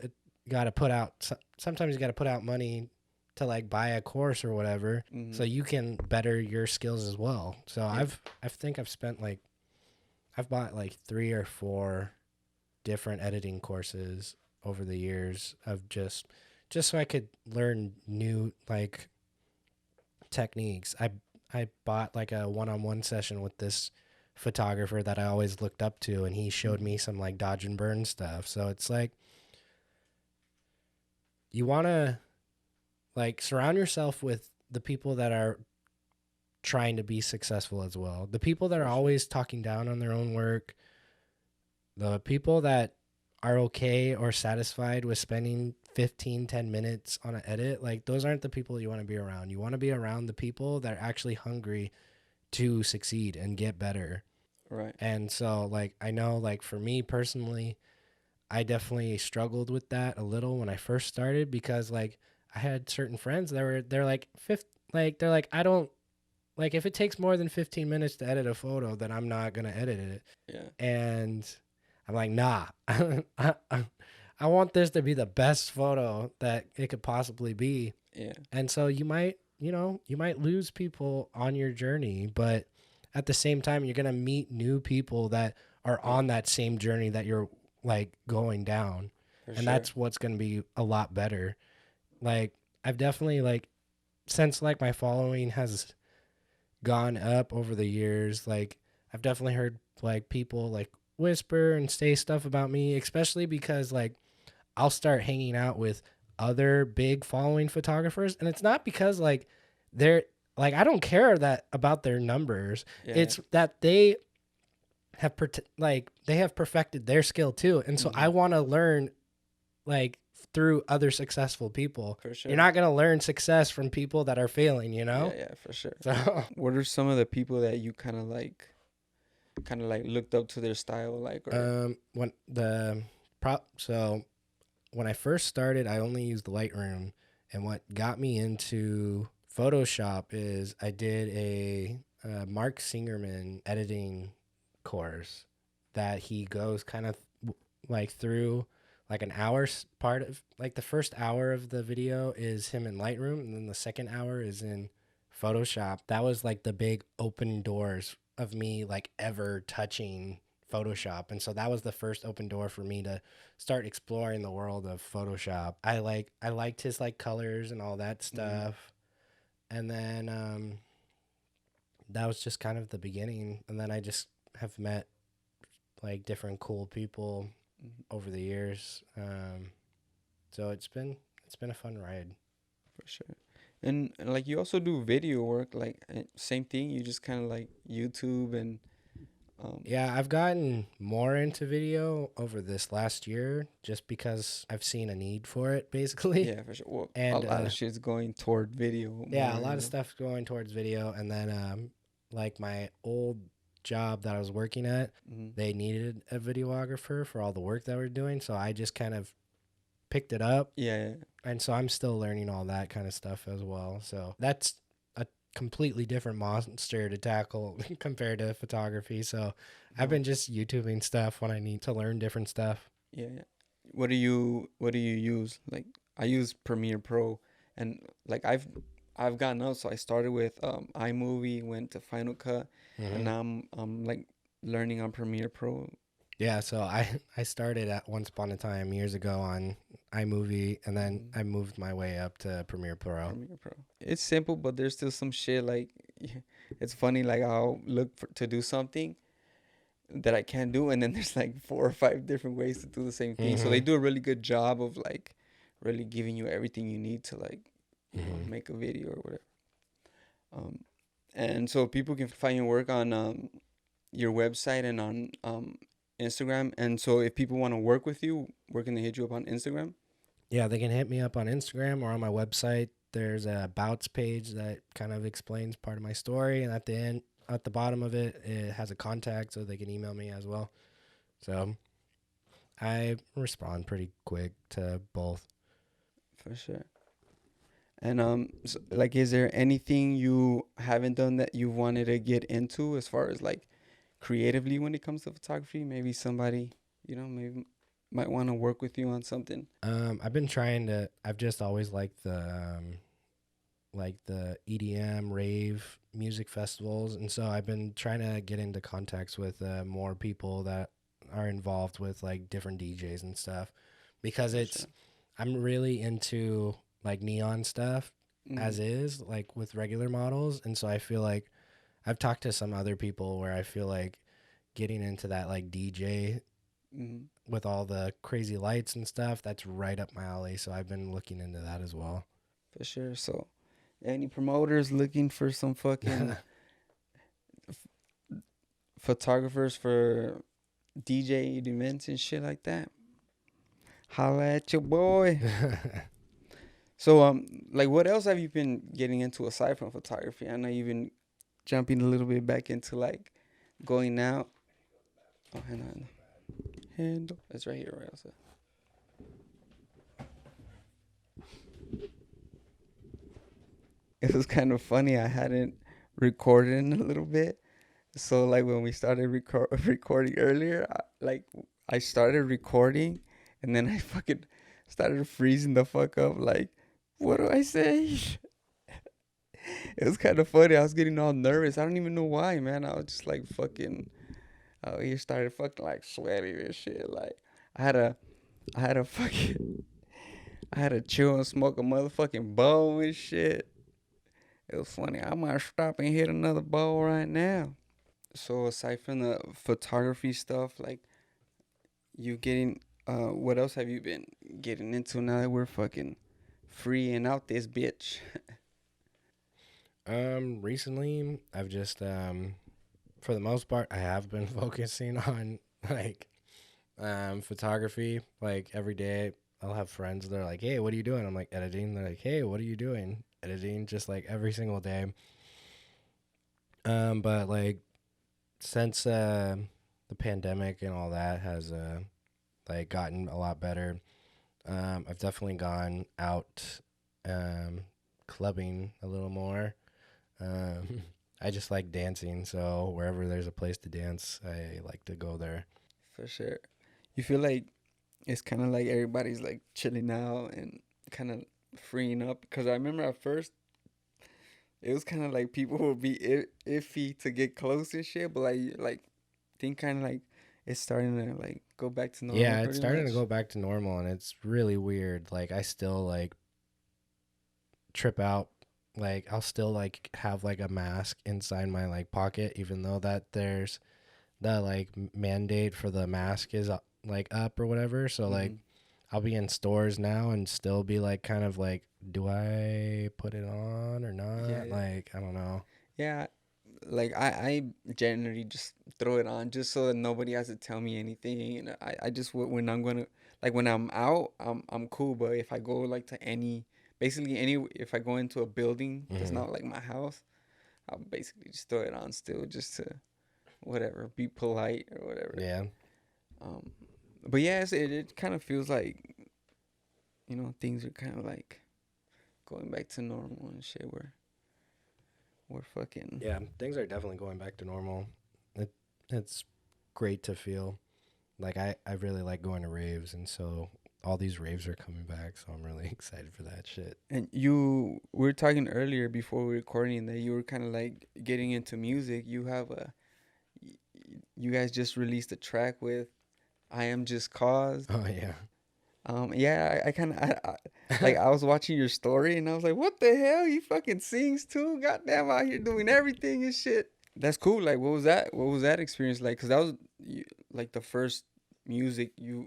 S3: got to put out, sometimes you got to put out money to like buy a course or whatever, so you can better your skills as well. So yeah. I think I've bought like 3 or 4 different editing courses over the years of just so I could learn new like techniques. I bought like a one-on-one session with this photographer that I always looked up to, and he showed me some like dodge and burn stuff. So it's like you want to like surround yourself with the people that are trying to be successful as well. The people that are always talking down on their own work, the people that are okay or satisfied with spending 10 minutes on an edit, like those aren't the people you want to be around. You want to be around the people that are actually hungry to succeed and get better.
S2: Right.
S3: And so like I know like for me personally, I definitely struggled with that a little when I first started, because like I had certain friends that they're like they're like, I don't like, if it takes more than 15 minutes to edit a photo, then I'm not gonna edit it.
S2: Yeah.
S3: And I'm like, nah, I want this to be the best photo that it could possibly be.
S2: Yeah.
S3: And so you might lose people on your journey, but at the same time, you're gonna meet new people that are on that same journey that you're like going down.
S2: For
S3: And
S2: sure.
S3: that's what's gonna be a lot better. Like, I've definitely, like, since like my following has gone up over the years, like, I've definitely heard like people like whisper and say stuff about me, especially because like I'll start hanging out with other big following photographers, and it's not because like they're like, I don't care that about their numbers.
S2: Yeah.
S3: It's that they have they have perfected their skill too, and so I want to learn like through other successful people.
S2: For sure.
S3: You're not gonna learn success from people that are failing, you know?
S2: Yeah, for sure.
S3: So
S2: What are some of the people that you kind of like looked up to their style, like? Or...
S3: So when I first started, I only used Lightroom, and what got me into Photoshop is I did a Mark Singerman editing course that he goes kind of like through like an hour's part of, like, the first hour of the video is him in Lightroom, and then the second hour is in Photoshop. That was like the big open doors of me like ever touching Photoshop. And so that was the first open door for me to start exploring the world of Photoshop. I liked his like colors and all that stuff. And then that was just kind of the beginning. And then I just have met like different cool people over the years. So it's been a fun ride.
S2: For sure. And like, you also do video work, like same thing, you just kind of like YouTube and
S3: Yeah, I've gotten more into video over this last year just because I've seen a need for it, basically.
S2: Yeah, for sure. Well,
S3: And
S2: a lot of shit's going toward video.
S3: Yeah,
S2: more,
S3: a lot of stuff going towards video. And then like my old job that I was working at, they needed a videographer for all the work that we're doing, so I just kind of picked it up.
S2: Yeah.
S3: And so I'm still learning all that kind of stuff as well. So that's a completely different monster to tackle compared to photography. So I've been just YouTubing stuff when I need to learn different stuff.
S2: Yeah. What do you use? Like, I use Premiere Pro, and like I've gotten out. So I started with iMovie, went to Final Cut, and now I'm like learning on Premiere Pro.
S3: Yeah, so I started at once upon a time years ago on iMovie, and then I moved my way up to Premiere Pro.
S2: Premiere Pro. It's simple, but there's still some shit like, it's funny, like I'll look to do something that I can't do, and then there's like 4 or 5 different ways to do the same thing. So they do a really good job of like really giving you everything you need to like you know, make a video or whatever. And so people can find your work on your website and on Instagram. And so if people want to work with you, where can they hit you up on Instagram?
S3: Yeah, they can hit me up on Instagram or on my website. There's a Abouts page that kind of explains part of my story, and at the bottom of it, it has a contact, so they can email me as well. So I respond pretty quick to both.
S2: For sure. And so, like, is there anything you haven't done that you wanted to get into as far as like creatively when it comes to photography? Maybe somebody, you know, maybe might want to work with you on something.
S3: I've just always liked the EDM rave music festivals, and so I've been trying to get into contacts with more people that are involved with like different DJs and stuff, because I'm really into like neon stuff as is, like with regular models. And so I feel like I've talked to some other people where I feel like getting into that like DJ with all the crazy lights and stuff, that's right up my alley. So I've been looking into that as well.
S2: For sure. So any promoters looking for some fucking photographers for DJ events and shit like that, holla at your boy. So like, what else have you been getting into aside from photography? I know you've been jumping a little bit back into like going out. Oh, hang on. Handle. It's right here, right outside. it was kind of funny. I hadn't recorded in a little bit. So like when we started recording earlier, I started recording and then I fucking started freezing the fuck up. Like, what do I say? It was kind of funny. I was getting all nervous. I don't even know why, man. I was just like fucking. Oh, he started fucking like sweating and shit. Like, I had a, I had a fucking, I had to chill and smoke a motherfucking bowl and shit. It was funny. I might stop and hit another bowl right now. So aside from the photography stuff, like you getting, what else have you been getting into now that we're fucking free and out this bitch?
S3: Recently I've just for the most part I have been focusing on like photography. Like every day I'll have friends, they're like, "Hey, what are you doing?" I'm like, "Editing." They're like, "Hey, what are you doing?" Editing, just like every single day. But like since the pandemic and all that has like gotten a lot better, I've definitely gone out clubbing a little more. Um, I just like dancing, so wherever there's a place to dance, I like to go there.
S2: For sure. You feel like it's kind of like everybody's like chilling out and kind of freeing up? Because I remember at first it was kind of like people would be iffy to get close and shit, but like think kind of like it's starting to like go back to normal
S3: Yeah, it's
S2: pretty
S3: starting to
S2: much.
S3: go back to normal, and it's really weird. Like I still like trip out. Like I'll still like have like a mask inside my like pocket, even though that there's the like mandate for the mask is like up or whatever. So like
S2: Hmm.
S3: I'll be in stores now and still be like kind of like, do I put it on or
S2: Yeah,
S3: not? Like I don't know.
S2: yeah. Like I generally just throw it on just so that nobody has to tell me anything. And I just when I'm gonna like when I'm out, I'm cool. But if I go like to any basically any if I go into a building that's
S3: Hmm.
S2: not like my house, I'll basically just throw it on still just to whatever be polite or whatever.
S3: Yeah.
S2: Um, but yeah, it kind of feels like things are kind of like going back to normal and shit. We're fucking
S3: Yeah, things are definitely going back to normal. It it's great to feel. Like I really like going to raves, and so all these raves are coming back, so I'm really excited for that shit.
S2: And we were talking earlier before we were recording that you were kind of like getting into music. You guys just released a track with I Am Just Cause.
S3: Oh yeah.
S2: Yeah, I kind of, like I was watching your story and I was like, what the hell? He fucking sings too? Goddamn, out here doing everything and shit. That's cool. Like, what was that? What was that experience like? Cause that was like the first music you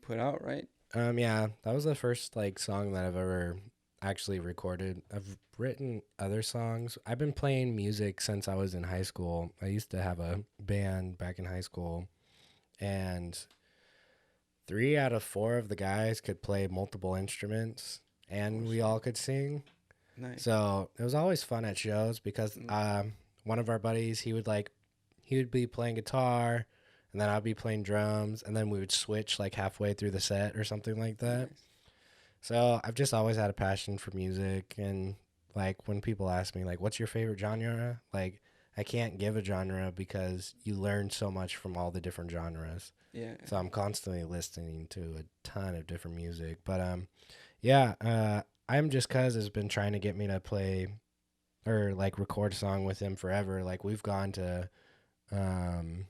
S2: put out, right?
S3: Yeah, that was the first like song that I've ever actually recorded. I've written other songs. I've been playing music since I was in high school. I used to have a band back in high school, and 3 out of 4 of the guys could play multiple instruments,
S2: Oh
S3: and we
S2: shit,
S3: all could sing.
S2: nice.
S3: So it was always fun at shows because
S2: Mm,
S3: one of our buddies he would be playing guitar, and then I'd be playing drums, and then we would switch like halfway through the set or something like that.
S2: nice.
S3: So I've just always had a passion for music, and like when people ask me like, "What's your favorite genre?" Like I can't give a genre because you learn so much from all the different genres.
S2: Yeah.
S3: So I'm constantly listening to a ton of different music. But yeah, I'm just cuz has been trying to get me to play or like record a song with him forever. Like um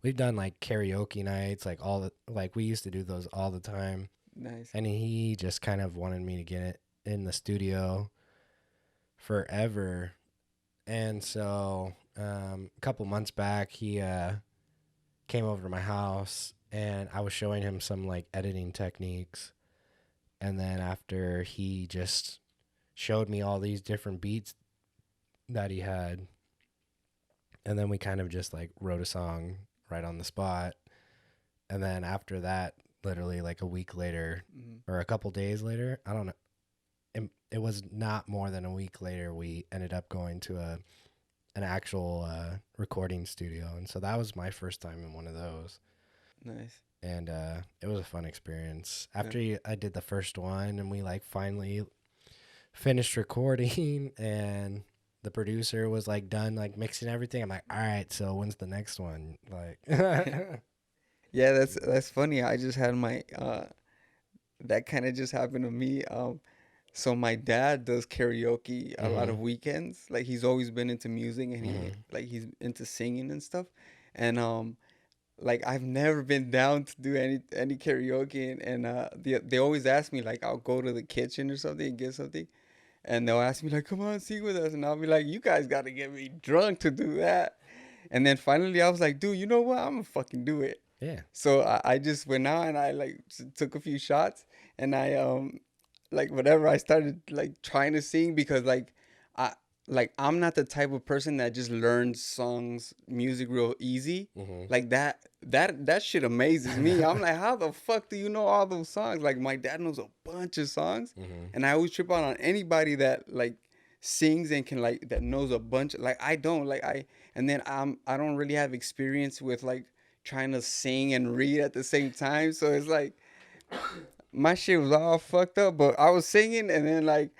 S3: we've done like karaoke nights, like all the like we used to do those all the time.
S2: Nice.
S3: And he just kind of wanted me to get it in the studio forever. And so a couple months back he came over to my house and I was showing him some like editing techniques. And then after he just showed me all these different beats that he had, and then we kind of just like wrote a song right on the spot. And then after that, literally like a week later
S2: Mm-hmm.
S3: or a couple days later, I don't know. It was not more than a week later we ended up going to an actual recording studio, and so that was my first time in one of those.
S2: Nice.
S3: And it was a fun experience.
S2: Yeah.
S3: After I did the first one, and we like finally finished recording and the producer was like done like mixing everything. I'm like, all right, so when's the next one? Like,
S2: Yeah, that's funny. I just had my that kind of just happened to me. So my dad does karaoke a lot of weekends. Like he's always been into music and he's into singing and stuff. And like I've never been down to do any karaoke and they always ask me like I'll go to the kitchen or something and get something. And they'll ask me like, "Come on, sing with us," and I'll be like, "You guys got to get me drunk to do that." And then finally, I was like, "Dude, you know what? I'm gonna fucking do it."
S3: yeah.
S2: So I just went out and I like took a few shots and I like whatever I started like trying to sing because I I'm not the type of person that just learns songs music real easy. Like that shit amazes me. I'm like, how the fuck do you know all those songs? Like my dad knows a bunch of songs and I always trip out on anybody that like sings and can like that knows a bunch. Like I don't like I don't really have experience with like trying to sing and read at the same time. So it's like my shit was all fucked up, but I was singing and then like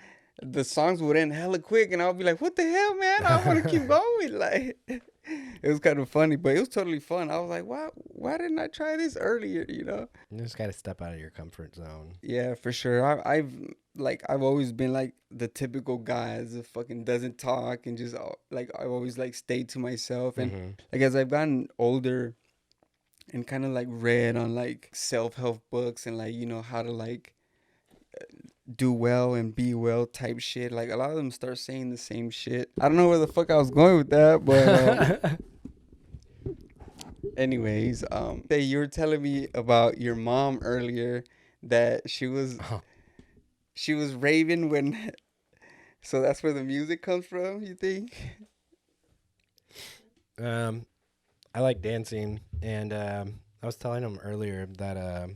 S2: the songs would end hella quick and I'll be like, what the hell, man? I want to keep going. Like it was kind of funny, but it was totally fun. I was like, why didn't I try this earlier, you know?
S3: You just got to step out of your comfort zone.
S2: Yeah, for sure. I've always been like the typical guy that fucking doesn't talk and just like I've always like stayed to myself and like as I've gotten older and kind of like read on like self-help books and like, you know, how to like do well and be well type shit. Like a lot of them start saying the same shit. I don't know where the fuck I was going with that, but anyways, hey, you were telling me about your mom earlier that she was raving when so that's where the music comes from, you think?
S3: I like dancing, and I was telling him earlier that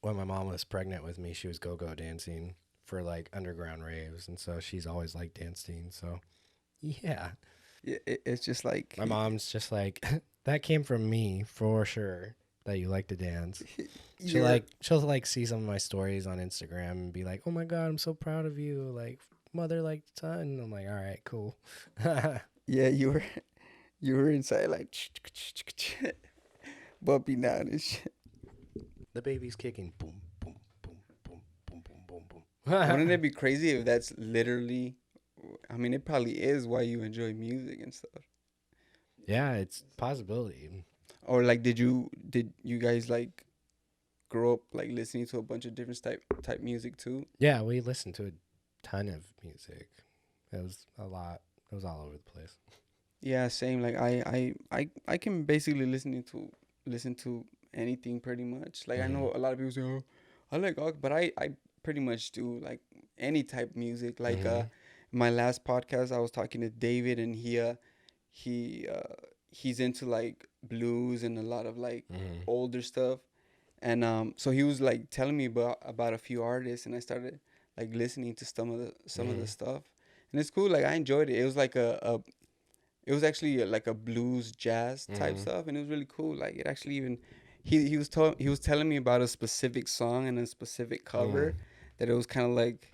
S3: when my mom was pregnant with me, she was go-go dancing for like underground raves, and so she's always liked dancing. So, yeah,
S2: It's just like
S3: my mom's just like that came from me for sure. That you like to dance. She'll like see some of my stories on Instagram and be like, "Oh my god, I'm so proud of you!" Like mother like son. I'm like, all right, cool.
S2: yeah, you were inside like bumping down and shit.
S3: The baby's kicking. Boom, boom, boom, boom, boom, boom, boom, boom.
S2: Wouldn't it be crazy if that's literally? I mean, it probably is why you enjoy music and stuff.
S3: Yeah, it's a possibility.
S2: Or like, did you guys like grow up like listening to a bunch of different type music too?
S3: Yeah, we listened to a ton of music. It was a lot. It was all over the place.
S2: Yeah, same. Like I can basically listen to anything pretty much. Like I know a lot of people say, "Oh, I like rock," but I pretty much do like any type of music. Like my last podcast, I was talking to David, and he's into like blues and a lot of like older stuff, and so he was like telling me about a few artists, and I started like listening to some of the stuff, and it's cool. Like I enjoyed it. It was like it was actually like a blues jazz type stuff, and it was really cool. Like it actually even he was telling me about a specific song and a specific cover that it was kind of like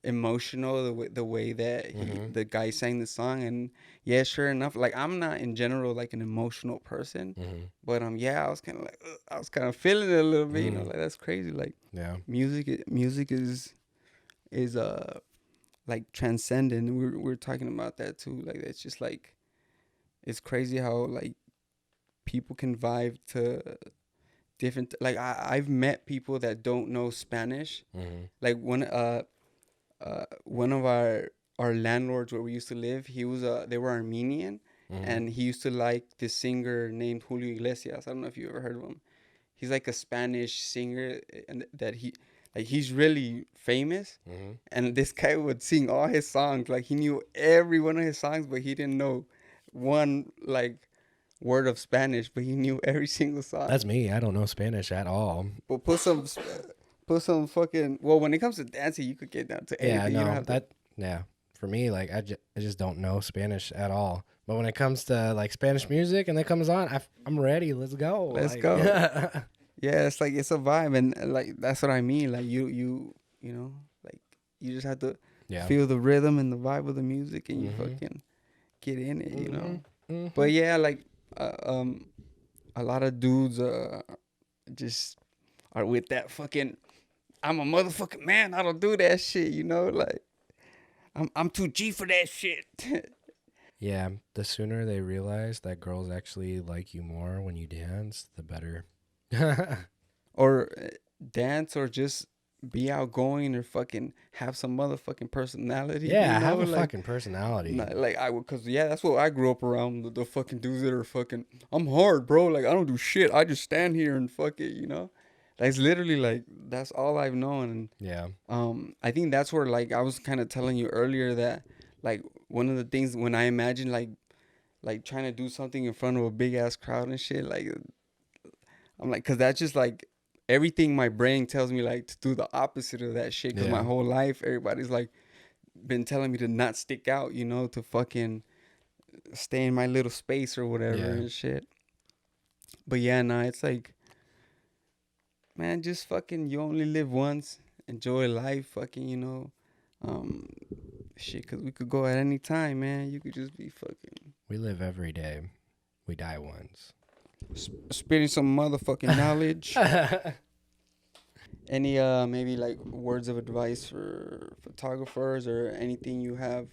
S2: emotional the way that the guy sang the song. And yeah, sure enough, like I'm not in general like an emotional person, but yeah, I was kind of like I was kind of feeling it a little bit, you know, like that's crazy. Like
S3: Yeah.
S2: music is like transcendent. We're talking about that too. Like it's just like it's crazy how like people can vibe to different. Like I've met people that don't know Spanish. Like one of our landlords where we used to live, they were Armenian, and he used to like this singer named Julio Iglesias. I don't know if you ever heard of him. He's like a Spanish singer, and that he's really famous. And this guy would sing all his songs. Like he knew every one of his songs, but he didn't know one like word of Spanish, but he knew every single song.
S3: That's me. I don't know Spanish at all.
S2: But put some fucking. Well, when it comes to dancing, you could get down to anything.
S3: Yeah,
S2: You don't
S3: no,
S2: have to-
S3: that yeah. For me, like I just don't know Spanish at all. But when it comes to like Spanish music and that comes on, I'm ready. Let's go.
S2: Let's
S3: Like,
S2: go. Yeah, it's like it's a vibe, and like that's what I mean. Like you know, like You just have to
S3: Yeah.
S2: feel the rhythm and the vibe of the music, and you
S3: Mhm.
S2: fucking get in it, you know.
S3: Mhm.
S2: But yeah, like a lot of dudes just are with that fucking. I'm a motherfucking man. I don't do that shit, you know. Like I'm too G for that shit.
S3: Yeah, the sooner they realize that girls actually like you more when you dance, the better.
S2: Or dance, or just be outgoing, or fucking have some motherfucking personality, you
S3: Yeah,
S2: know.
S3: have a
S2: Like
S3: fucking personality.
S2: like I would, cause yeah, that's what I grew up around. The fucking dudes that are fucking. I'm hard, bro. Like I don't do shit. I just stand here and fuck it, you know. That's literally like that's all I've known. And
S3: Yeah.
S2: I think that's where, like, I was kind of telling you earlier that, like, one of the things when I imagine like trying to do something in front of a big ass crowd and shit, like I'm like, cause that's just like everything my brain tells me, like, to do the opposite of that shit. Cause my
S3: Yeah.
S2: whole life everybody's like been telling me to not stick out, you know, to fucking stay in my little space or whatever
S3: Yeah.
S2: and shit. But yeah, nah, it's like, man, just fucking, you only live once. Enjoy life, fucking, you know. Um, Shit, cause we could go at any time, man. You could just be fucking
S3: We live every day. We die once.
S2: spitting some motherfucking knowledge. Any maybe like words of advice for photographers or anything you have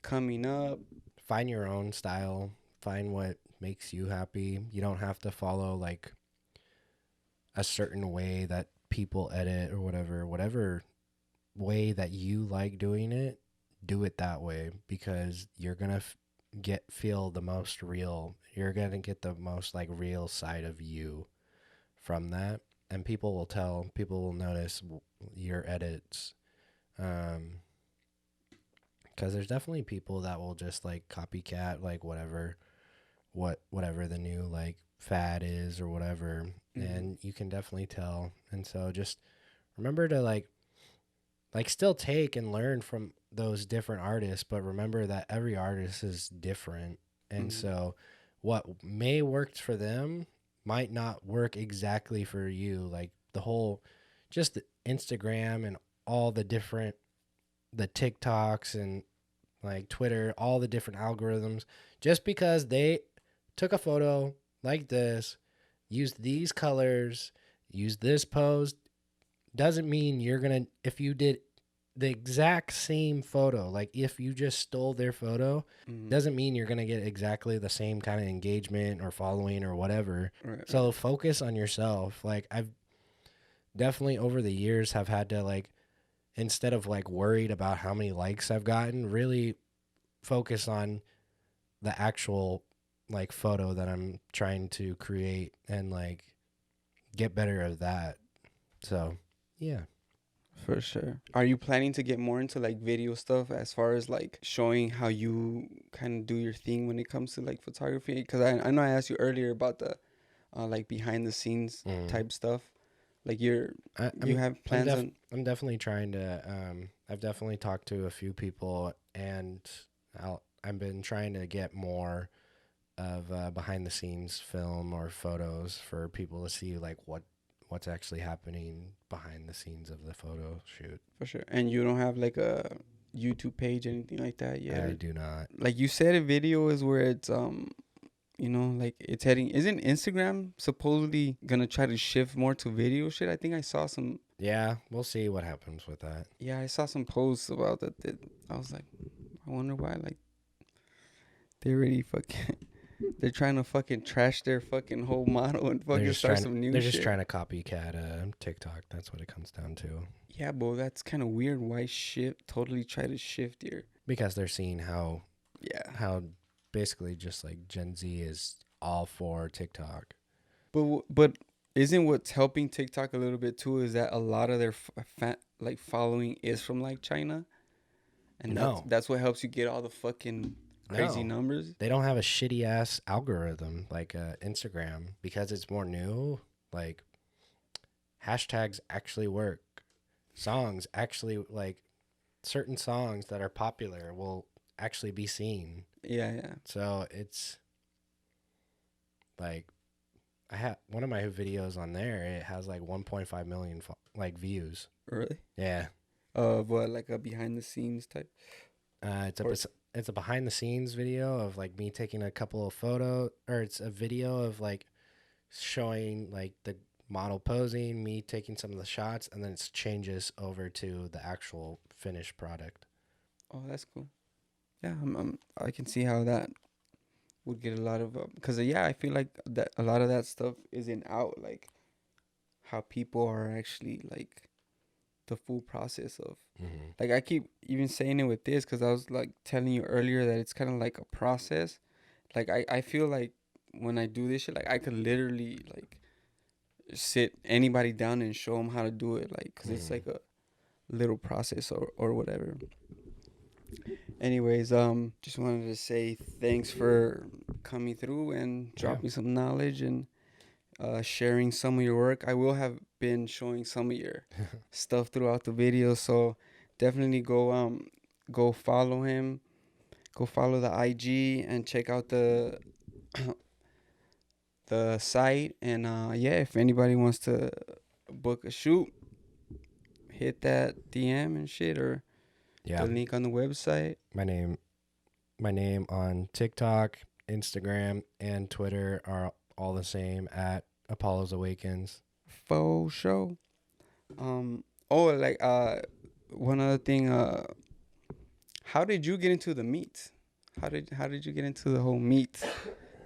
S2: coming up?
S3: Find your own style. Find what makes you happy. You don't have to follow like a certain way that people edit or whatever. Whatever way that you like doing it, do it that way because you're gonna feel the most real. You're gonna get the most like real side of you from that, and people will tell. People will notice your edits. Because there's definitely people that will just like copycat like whatever the new like fad is or whatever, and you can definitely tell. And so just remember to like still take and learn from those different artists, but remember that every artist is different. And so what may work for them might not work exactly for you. Like the whole just the Instagram and all the different the TikToks and like Twitter, all the different algorithms, just because they took a photo like this, used these colors, used this pose, doesn't mean you're going to, if you did the exact same photo, like if you just stole their photo, doesn't mean you're going to get exactly the same kind of engagement or following or whatever.
S2: Right,
S3: So focus on yourself. Like I've definitely over the years have had to like, instead of like worried about how many likes I've gotten, really focus on the actual like photo that I'm trying to create and like get better at that. So, yeah.
S2: for sure. Are you planning to get more into like video stuff as far as like showing how you kind of do your thing when it comes to like photography? Because I know I asked you earlier about the like behind the scenes type stuff. Like you have plans on.
S3: I'm definitely trying to I've definitely talked to a few people and I've been trying to get more of behind the scenes film or photos for people to see like what's actually happening behind the scenes of the photo shoot.
S2: For sure. And you don't have like a YouTube page, anything like that yet?
S3: I do not.
S2: Like you said, a video is where it's you know, like it's heading. Isn't Instagram supposedly gonna try to shift more to video shit? I think I saw some.
S3: Yeah, we'll see what happens with that.
S2: Yeah, I saw some posts about that. I was like, I wonder why. Like they already fucking. They're trying to fucking trash their fucking whole model and fucking start some new shit.
S3: They're just trying to copycat TikTok. That's what it comes down to.
S2: Yeah, bro, that's kind of weird. Why totally try to shift your.
S3: Because they're seeing how
S2: Yeah.
S3: basically just like Gen Z is all for TikTok.
S2: But isn't what's helping TikTok a little bit too is that a lot of their like following is from like China, and that's what helps you get all the fucking crazy numbers.
S3: They don't have a shitty ass algorithm like Instagram because it's more new. Like hashtags actually work. Songs actually like certain songs that are popular will actually be seen.
S2: Yeah.
S3: So it's like I have one of my videos on there. It has like 1.5 million like views.
S2: Really?
S3: Yeah.
S2: of what, like a behind the scenes type?
S3: It's a behind the scenes video of like me taking a couple of photos, or it's a video of like showing like the model posing, me taking some of the shots, and then it changes over to the actual finished product.
S2: Oh, that's cool. Yeah, I can see how that would get a lot of because yeah, I feel like that a lot of that stuff isn't out, like how people are actually like the full process of.
S3: Mm-hmm.
S2: Like I keep even saying it with this because I was like telling you earlier that it's kind of like a process. Like I feel like when I do this shit, like I could literally like sit anybody down and show them how to do it, like because it's like a little process or whatever. Anyways, just wanted to say thanks for coming through and dropping some knowledge and sharing some of your work. I will have been showing some of your stuff throughout the video, so definitely go follow him, go follow the IG and check out the the site. And yeah, if anybody wants to book a shoot, hit that DM and shit, or
S3: Yeah.
S2: the link on the website.
S3: My name on TikTok, Instagram, and Twitter are all the same at Apolloawakens.
S2: Faux show. Oh, like one other thing. How did you get into the meat? How did you get into the whole meat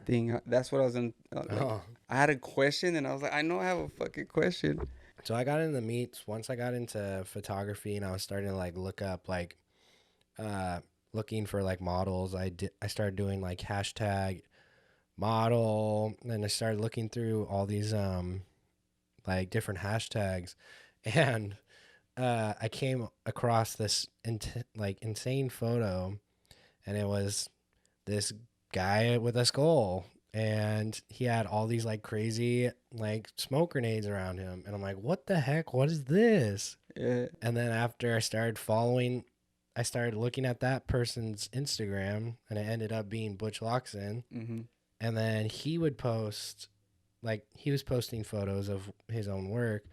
S2: thing? That's what I was in. I had a question, and I was like, I know I have a fucking question.
S3: So I got into meets once I got into photography, and I was starting to like look up like looking for like models. I started doing like hashtag model, and I started looking through all these like different hashtags, and I came across this like insane photo, and it was this guy with a skull, and he had all these like crazy like smoke grenades around him, and I'm like, what the heck? What is this?
S2: Yeah.
S3: And then after I started looking at that person's Instagram, and it ended up being Butch Loxon.
S2: Mm-hmm.
S3: And then he would post, like, he was posting photos of his own work,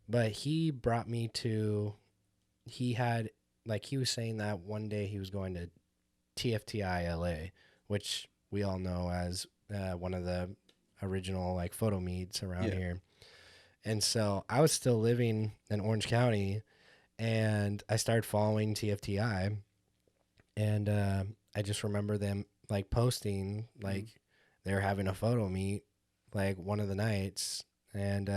S3: but he brought me to, he was saying that one day he was going to TFTI LA, which we all know as one of the original, like, photo meets around here. And so I was still living in Orange County, and I started following TFTI, and I just remember them, like, posting, like, they were having a photo meet, like, one of the nights, and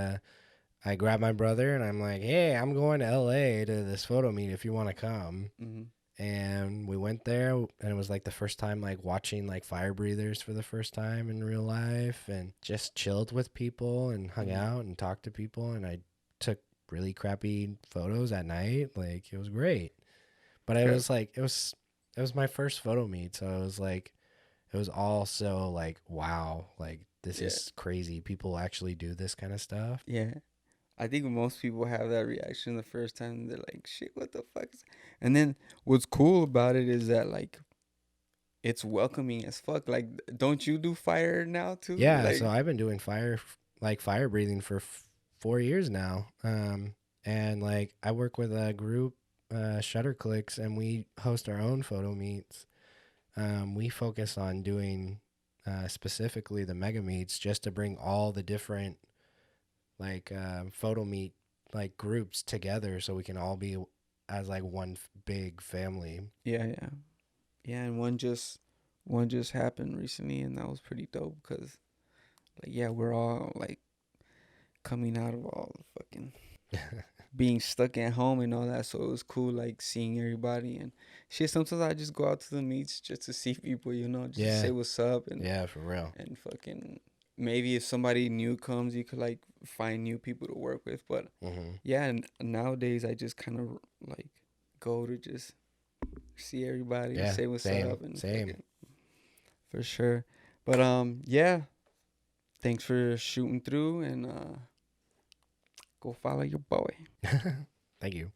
S3: I grabbed my brother, and I'm like, hey, I'm going to LA to this photo meet if you want to come.
S2: Mm-hmm.
S3: And we went there, and it was like the first time like watching like fire breathers for the first time in real life, and just chilled with people and hung out and talked to people, and I took really crappy photos at night. Like, it was great. But it was like it was my first photo meet, so it was like it was all so like, wow, like this is crazy. People actually do this kind of stuff.
S2: Yeah. I think most people have that reaction the first time. They're like, shit, what the fuck is... And then what's cool about it is that, like, it's welcoming as fuck. Like, don't you do fire now, too?
S3: Yeah,
S2: like,
S3: so I've been doing fire breathing for 4 years now. And, like, I work with a group, Shutter Clicks, and we host our own photo meets. We focus on doing specifically the mega meets just to bring all the different like photo meet like groups together so we can all be as like one big family.
S2: Yeah. And one just happened recently, and that was pretty dope because, like, yeah, we're all like coming out of all the fucking being stuck at home and all that. So it was cool, like, seeing everybody and shit. Sometimes I just go out to the meets just to see people, you know, just say what's up and
S3: for real.
S2: And fucking maybe if somebody new comes, you could like find new people to work with. But yeah, and nowadays I just kind of like go to just see everybody and say what's up and fucking, for sure. But yeah, thanks for shooting through, and go follow your boy.
S3: Thank you.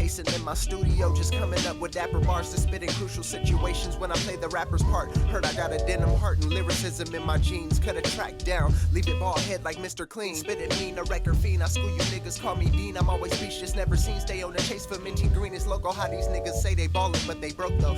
S1: pacing in my studio, just coming up with dapper bars to spit in crucial situations when I play the rapper's part. Heard I got a denim heart and lyricism in my jeans. Cut a track down, leave it bald head like Mr. Clean. Spit it mean, a record fiend. I school you niggas, call me Dean. I'm always speechless, never seen. Stay on the chase for minty green. It's local how these niggas say they ballin', but they broke though.